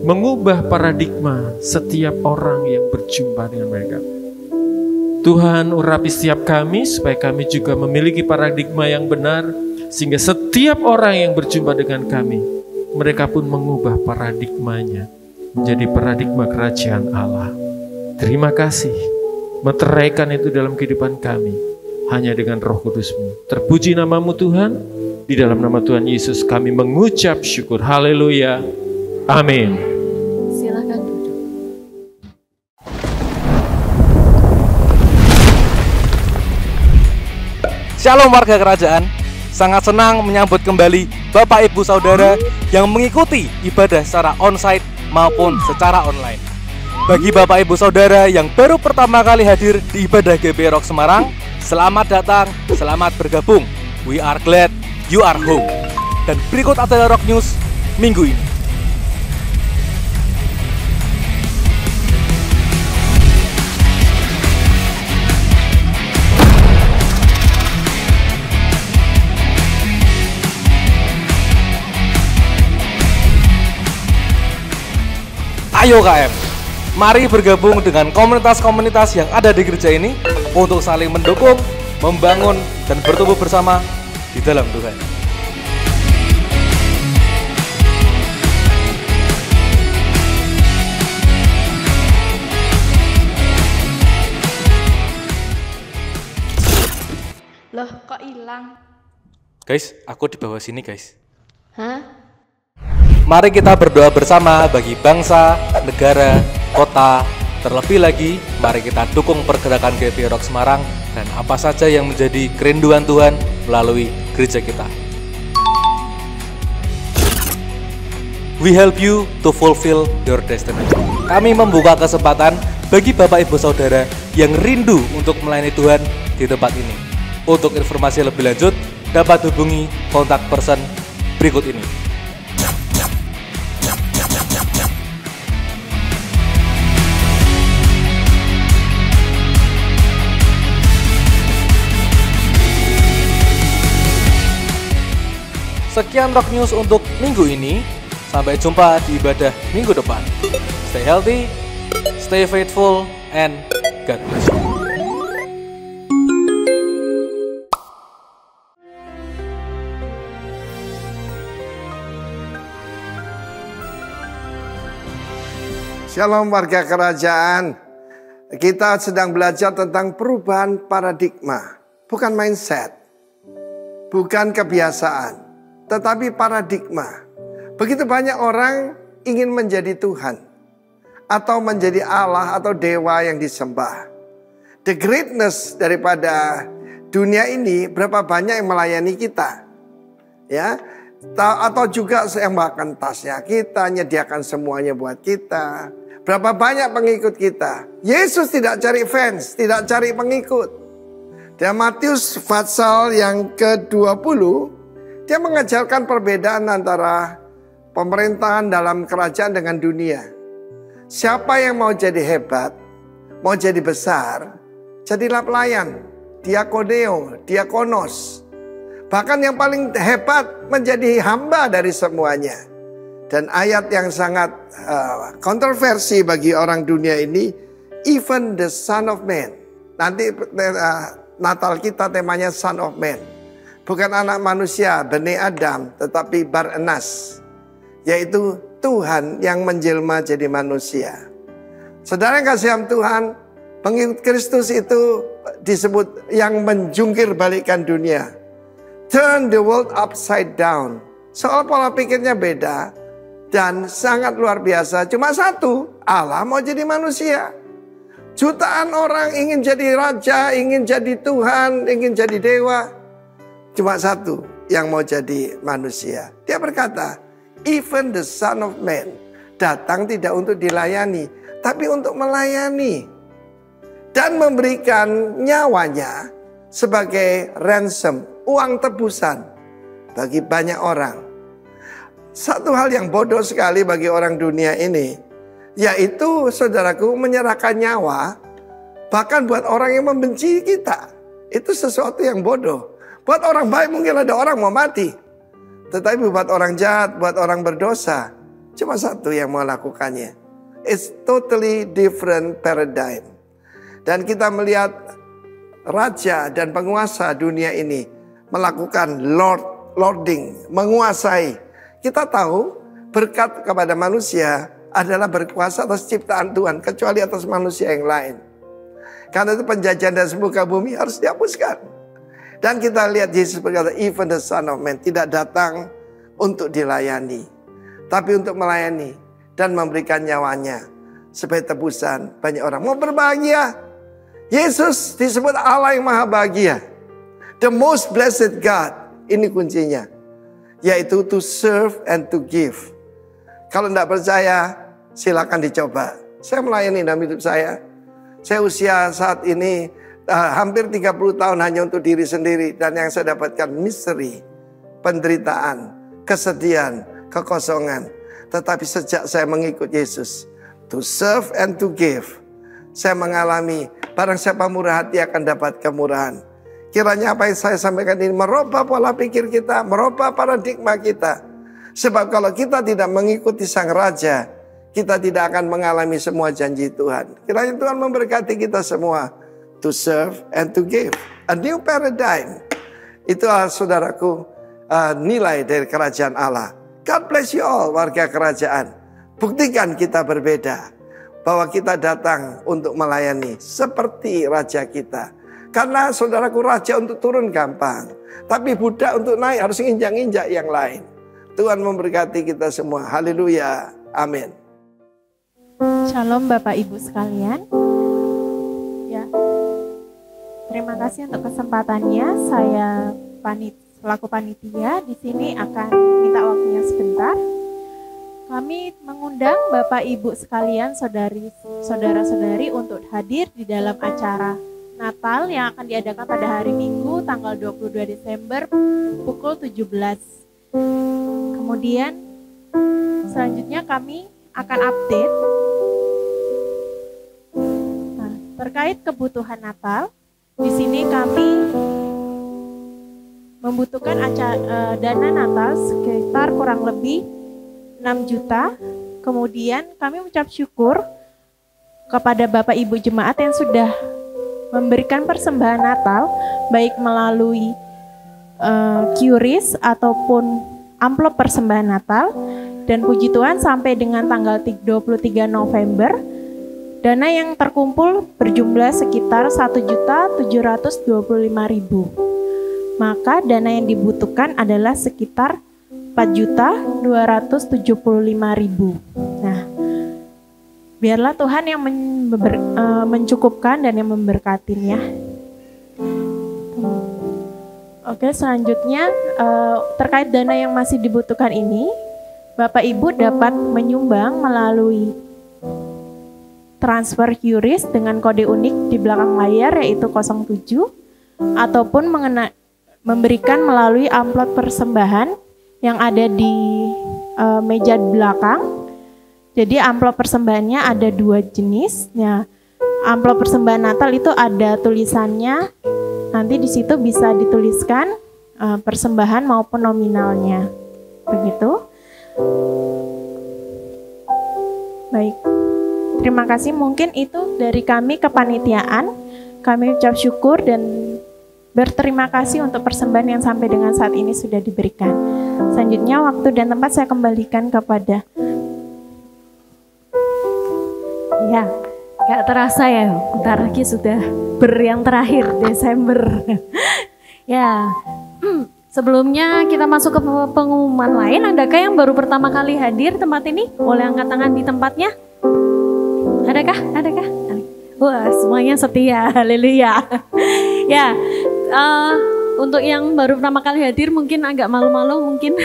mengubah paradigma setiap orang yang berjumpa dengan mereka. Tuhan urapi setiap kami supaya kami juga memiliki paradigma yang benar, sehingga setiap orang yang berjumpa dengan kami, mereka pun mengubah paradigmanya menjadi paradigma kerajaan Allah. Terima kasih meteraikan itu dalam kehidupan kami hanya dengan Roh Kudus-Mu. Terpuji nama-Mu Tuhan. Di dalam nama Tuhan Yesus kami mengucap syukur. Haleluya. Amin. Silakan duduk. Shalom warga kerajaan, sangat senang menyambut kembali Bapak Ibu Saudara yang mengikuti ibadah secara onsite maupun secara online. Bagi Bapak Ibu Saudara yang baru pertama kali hadir di ibadah GBI Rock Semarang, selamat datang, selamat bergabung. We are glad you are home. Dan berikut adalah Rock News minggu ini. Ayo KM, mari bergabung dengan komunitas-komunitas yang ada di gereja ini untuk saling mendukung, membangun, dan bertumbuh bersama di dalam Tuhan. Loh, kok hilang? Guys, aku di bawah sini guys. Hah? Mari kita berdoa bersama bagi bangsa, negara, kota. Terlebih lagi, mari kita dukung pergerakan GBI Rock Semarang dan apa saja yang menjadi kerinduan Tuhan melalui gereja kita. We help you to fulfill your destiny. Kami membuka kesempatan bagi Bapak Ibu Saudara yang rindu untuk melayani Tuhan di tempat ini. Untuk informasi lebih lanjut, dapat hubungi kontak person berikut ini. Sekian Rock News untuk minggu ini. Sampai jumpa di ibadah minggu depan. Stay healthy, stay faithful, and God bless you. Shalom warga kerajaan. Kita sedang belajar tentang perubahan paradigma. Bukan mindset, bukan kebiasaan, tetapi paradigma. Begitu banyak orang ingin menjadi Tuhan, atau menjadi Allah atau dewa yang disembah. The greatness daripada dunia ini, berapa banyak yang melayani kita, ya? Atau juga yang makan tasnya kita, nyediakan semuanya buat kita. Berapa banyak pengikut kita? Yesus tidak cari fans, tidak cari pengikut. Dan Matius pasal yang ke-20, dia mengajarkan perbedaan antara pemerintahan dalam kerajaan dengan dunia. Siapa yang mau jadi hebat, mau jadi besar, jadilah pelayan, diakoneo, diakonos. Bahkan yang paling hebat menjadi hamba dari semuanya. Dan ayat yang sangat kontroversi bagi orang dunia ini, even the Son of Man. Nanti Natal kita temanya Son of Man. Bukan anak manusia, Bani Adam, tetapi Bar-Enas. Yaitu Tuhan yang menjelma jadi manusia. Saudara yang kasih Tuhan, pengikut Kristus itu disebut yang menjungkir balikkan dunia. Turn the world upside down. Soal pola pikirnya beda dan sangat luar biasa. Cuma satu, Allah mau jadi manusia. Jutaan orang ingin jadi raja, ingin jadi Tuhan, ingin jadi dewa. Cuma satu yang mau jadi manusia. Dia berkata, even the Son of Man datang tidak untuk dilayani, tapi untuk melayani. Dan memberikan nyawanya sebagai ransom, uang tebusan bagi banyak orang. Satu hal yang bodoh sekali bagi orang dunia ini, yaitu saudaraku menyerahkan nyawa bahkan buat orang yang membenci kita. Itu sesuatu yang bodoh. Buat orang baik mungkin ada orang mau mati, tetapi buat orang jahat, buat orang berdosa, cuma satu yang melakukannya. It's totally different paradigm. Dan kita melihat raja dan penguasa dunia ini melakukan lording, menguasai. Kita tahu berkat kepada manusia adalah berkuasa atas ciptaan Tuhan, kecuali atas manusia yang lain. Karena itu penjajahan dan semuka bumi harus dihapuskan. Dan kita lihat Yesus berkata, even the Son of Man tidak datang untuk dilayani, tapi untuk melayani dan memberikan nyawanya sebagai tebusan banyak orang. Mau berbahagia? Yesus disebut Allah yang maha bahagia. The most blessed God. Ini kuncinya. Yaitu to serve and to give. Kalau tidak percaya, silakan dicoba. Saya melayani dalam hidup saya. Saya usia saat ini hampir 30 tahun hanya untuk diri sendiri. Dan yang saya dapatkan misteri, penderitaan, kesedihan, kekosongan. Tetapi sejak saya mengikut Yesus, to serve and to give, saya mengalami barang siapa murah hati akan dapat kemurahan. Kiranya apa yang saya sampaikan ini merubah pola pikir kita, merubah paradigma kita. Sebab kalau kita tidak mengikuti Sang Raja, kita tidak akan mengalami semua janji Tuhan. Kiranya Tuhan memberkati kita semua, to serve and to give. A new paradigm. Itulah saudaraku nilai dari kerajaan Allah. God bless you all warga kerajaan. Buktikan kita berbeda. Bahwa kita datang untuk melayani seperti raja kita. Karena saudaraku, raja untuk turun gampang, tapi budak untuk naik harus injak-injak yang lain. Tuhan memberkati kita semua. Haleluya. Amin. Shalom Bapak Ibu sekalian. Ya, terima kasih untuk kesempatannya. Saya selaku panitia di sini akan minta waktunya sebentar. Kami mengundang Bapak Ibu sekalian, saudara-saudari untuk hadir di dalam acara Natal yang akan diadakan pada hari Minggu tanggal 22 Desember pukul 17. Kemudian selanjutnya kami akan update terkait kebutuhan Natal. Di sini kami membutuhkan dana Natal sekitar kurang lebih 6 juta. Kemudian kami mengucap syukur kepada Bapak Ibu Jemaat yang sudah memberikan persembahan Natal, baik melalui QRIS ataupun amplop persembahan Natal. Dan puji Tuhan sampai dengan tanggal 23 November, dana yang terkumpul berjumlah sekitar 1.725.000. Maka dana yang dibutuhkan adalah sekitar 4.275.000. Nah, biarlah Tuhan yang mencukupkan dan yang memberkatinya. Oke, selanjutnya terkait dana yang masih dibutuhkan ini, Bapak Ibu dapat menyumbang melalui transfer QRIS dengan kode unik di belakang layar yaitu 07, ataupun memberikan melalui amplop persembahan yang ada di meja belakang. Jadi amplop persembahannya ada 2 jenis. Nah, amplop persembahan Natal itu ada tulisannya. Nanti di situ bisa dituliskan persembahan maupun nominalnya. Begitu. Baik. Terima kasih. Mungkin itu dari kami kepanitiaan. Kami ucap syukur dan berterima kasih untuk persembahan yang sampai dengan saat ini sudah diberikan. Selanjutnya waktu dan tempat saya kembalikan kepada. Ya, gak terasa ya, bentar lagi sudah yang terakhir Desember. Ya, sebelumnya kita masuk ke pengumuman lain. Adakah yang baru pertama kali hadir tempat ini? Boleh angkat tangan di tempatnya? Adakah? Wah, semuanya setia, haleluya. Ya, untuk yang baru pertama kali hadir mungkin agak malu-malu mungkin.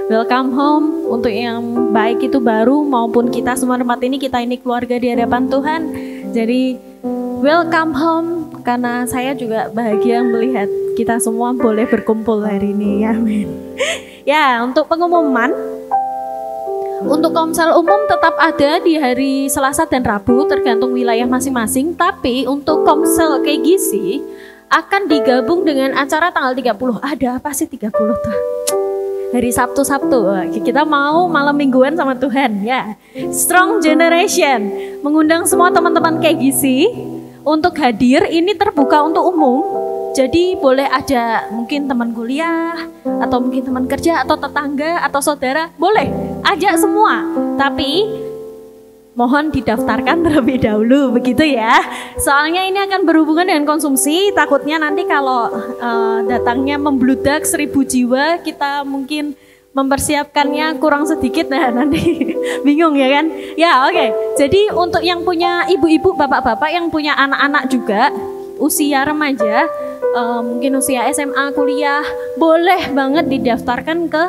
Welcome home. Untuk yang baik itu baru maupun kita semua tempat ini, kita ini keluarga di hadapan Tuhan. Jadi welcome home, karena saya juga bahagia melihat kita semua boleh berkumpul hari ini. Amin. Ya, untuk pengumuman, untuk komsel umum tetap ada di hari Selasa dan Rabu tergantung wilayah masing-masing. Tapi untuk komsel KGC akan digabung dengan acara tanggal 30. Ada apa sih 30 tuh? Hari Sabtu. Kita mau malam mingguan sama Tuhan ya. Strong Generation mengundang semua teman-teman KGC untuk hadir. Ini terbuka untuk umum. Jadi boleh ada mungkin teman kuliah, atau mungkin teman kerja, atau tetangga, atau saudara, boleh ajak semua. Tapi mohon didaftarkan terlebih dahulu, begitu ya. Soalnya ini akan berhubungan dengan konsumsi, takutnya nanti kalau datangnya membludak 1000 jiwa, kita mungkin mempersiapkannya kurang sedikit, nah nanti bingung ya kan. Ya oke. Jadi untuk yang punya ibu-ibu, bapak-bapak yang punya anak-anak juga, usia remaja, mungkin usia SMA, kuliah, boleh banget didaftarkan ke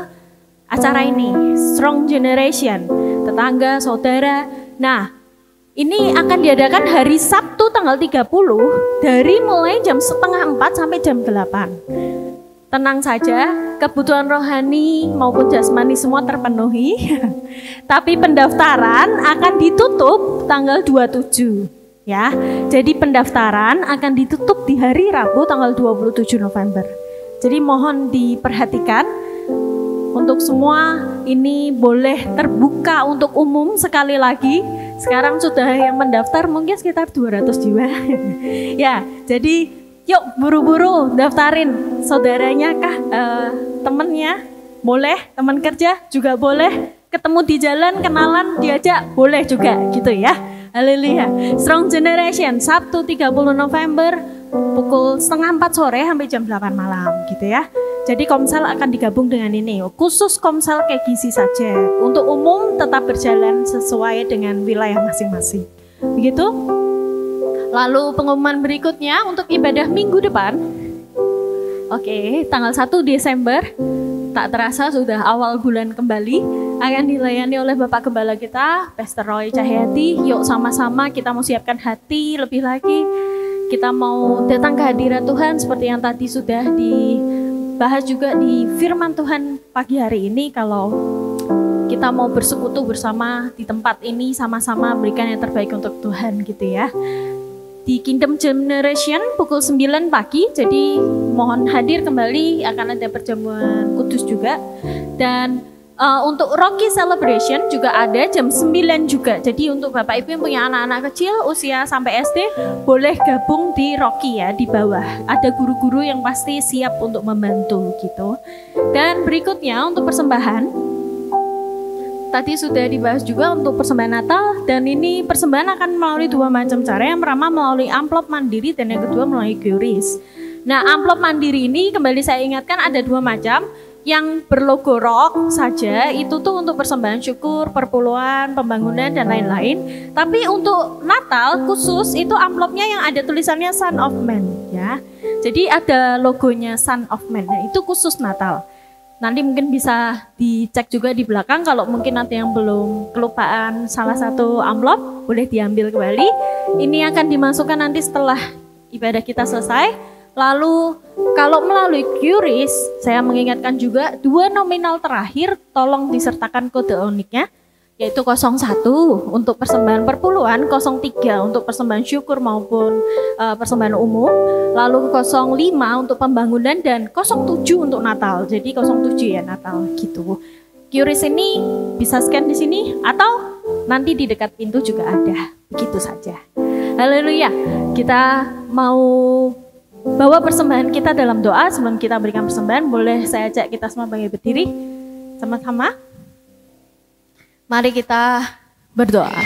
acara ini, Strong Generation, tetangga, saudara. Nah, ini akan diadakan hari Sabtu tanggal 30 dari mulai jam 3:30 sampai jam 8. Tenang saja, kebutuhan rohani maupun jasmani semua terpenuhi. Tapi pendaftaran akan ditutup tanggal 27. Ya, jadi pendaftaran akan ditutup di hari Rabu tanggal 27 November. Jadi mohon diperhatikan untuk semua, ini boleh terbuka untuk umum sekali lagi. Sekarang sudah yang mendaftar mungkin sekitar 200 jiwa. Ya, jadi yuk buru-buru daftarin saudaranya kah, temennya, boleh, teman kerja juga boleh, ketemu di jalan, kenalan, diajak, boleh juga gitu ya. Haleluya. Strong Generation Sabtu 30 November pukul 3:30 sore sampai jam 8 malam gitu ya. Jadi komsel akan digabung dengan ini. Khusus komsel KGC saja. Untuk umum tetap berjalan sesuai dengan wilayah masing-masing. Begitu. Lalu pengumuman berikutnya untuk ibadah minggu depan. Oke, tanggal 1 Desember. Tak terasa sudah awal bulan kembali, akan dilayani oleh Bapak Gembala kita, Pastor Roy Cahyadi. Yuk sama-sama kita mau siapkan hati lebih lagi. Kita mau datang ke hadirat Tuhan seperti yang tadi sudah dibahas juga di firman Tuhan pagi hari ini. Kalau kita mau bersekutu bersama di tempat ini, sama-sama berikan yang terbaik untuk Tuhan gitu ya. Di Kingdom Generation pukul 9 pagi, jadi mohon hadir kembali, akan ada perjamuan kudus juga. Dan untuk Rocky Celebration juga ada jam 9 juga. Jadi untuk Bapak Ibu yang punya anak-anak kecil usia sampai SD, boleh gabung di Rocky ya, di bawah. Ada guru-guru yang pasti siap untuk membantu gitu. Dan berikutnya untuk persembahan, tadi sudah dibahas juga untuk persembahan Natal, dan ini persembahan akan melalui 2 macam cara. Yang pertama melalui amplop mandiri dan yang kedua melalui QRIS. Nah, amplop mandiri ini kembali saya ingatkan ada 2 macam. Yang berlogo rock saja itu tuh untuk persembahan syukur, perpuluhan, pembangunan dan lain-lain. Tapi untuk Natal khusus itu amplopnya yang ada tulisannya Son of Man ya. Jadi ada logonya Son of Man. Nah, itu khusus Natal. Nanti mungkin bisa dicek juga di belakang, kalau mungkin nanti yang belum kelupaan salah satu amplop, boleh diambil kembali. Ini akan dimasukkan nanti setelah ibadah kita selesai. Lalu kalau melalui QRIS, saya mengingatkan juga 2 nominal terakhir tolong disertakan kode uniknya, yaitu 01 untuk persembahan perpuluhan, 03 untuk persembahan syukur maupun persembahan umum, lalu 05 untuk pembangunan, dan 07 untuk Natal. Jadi 07 ya Natal gitu. QRIS ini bisa scan di sini atau nanti di dekat pintu juga ada. Begitu saja. Haleluya. Kita mau bawa persembahan kita dalam doa. Sebelum kita berikan persembahan, boleh saya ajak kita semua bangkit berdiri sama-sama. Mari kita berdoa.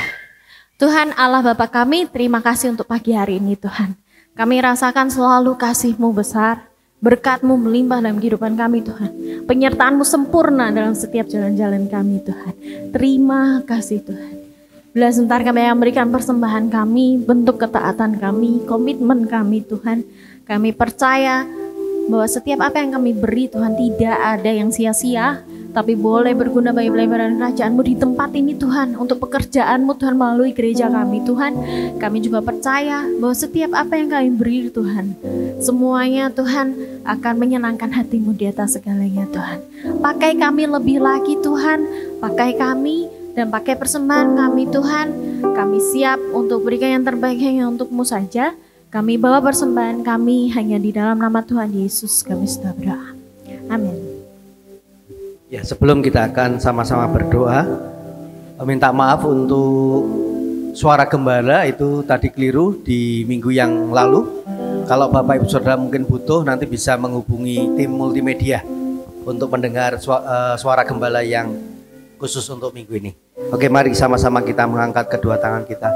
Tuhan Allah Bapa kami, terima kasih untuk pagi hari ini Tuhan. Kami rasakan selalu kasih-Mu besar, berkat-Mu melimpah dalam kehidupan kami Tuhan. Penyertaan-Mu sempurna dalam setiap jalan-jalan kami Tuhan. Terima kasih Tuhan. Bila sebentar kami akan memberikan persembahan kami, bentuk ketaatan kami, komitmen kami Tuhan. Kami percaya bahwa setiap apa yang kami beri Tuhan tidak ada yang sia-sia, tapi boleh berguna bagi pelayanan kerajaan-Mu di tempat ini Tuhan, untuk pekerjaan-Mu Tuhan melalui gereja kami Tuhan. Kami juga percaya bahwa setiap apa yang kami beri Tuhan, semuanya Tuhan akan menyenangkan hati-Mu di atas segalanya Tuhan. Pakai kami lebih lagi Tuhan, pakai kami dan pakai persembahan kami Tuhan. Kami siap untuk berikan yang terbaik hanya untuk-Mu saja. Kami bawa persembahan kami hanya di dalam nama Tuhan Yesus kami sudah berdoa. Amin. Ya, sebelum kita akan sama-sama berdoa, minta maaf untuk suara gembala itu tadi keliru di minggu yang lalu. Kalau Bapak Ibu Saudara mungkin butuh, nanti bisa menghubungi tim multimedia untuk mendengar suara gembala yang khusus untuk minggu ini. Oke, mari sama-sama kita mengangkat kedua tangan kita.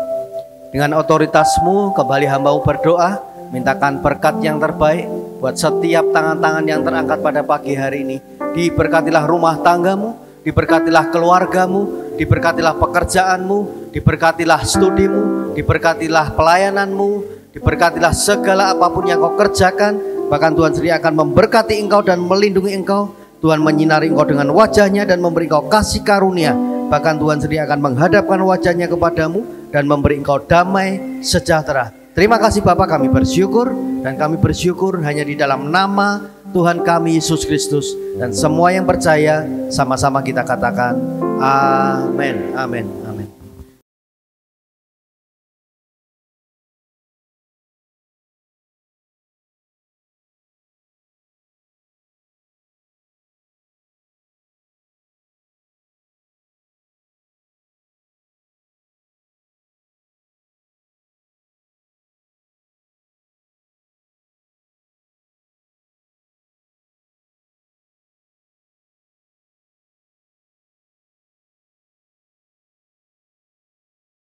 Dengan otoritas-Mu, kembali hamba-Mu berdoa, mintakan berkat yang terbaik buat setiap tangan-tangan yang terangkat pada pagi hari ini. Diberkatilah rumah tangga-Mu, diberkatilah keluarga-Mu, diberkatilah pekerjaan-Mu, diberkatilah studi-Mu, diberkatilah pelayanan-Mu, diberkatilah segala apapun yang Kau kerjakan. Bahkan Tuhan sendiri akan memberkati Engkau dan melindungi Engkau. Tuhan menyinari Engkau dengan wajah-Nya dan memberi Engkau kasih karunia. Bahkan Tuhan sendiri akan menghadapkan wajah-Nya kepadamu dan memberi Engkau damai sejahtera. Terima kasih Bapa, kami bersyukur, dan kami bersyukur hanya di dalam nama Tuhan kami Yesus Kristus. Dan semua yang percaya sama-sama kita katakan amin, amin.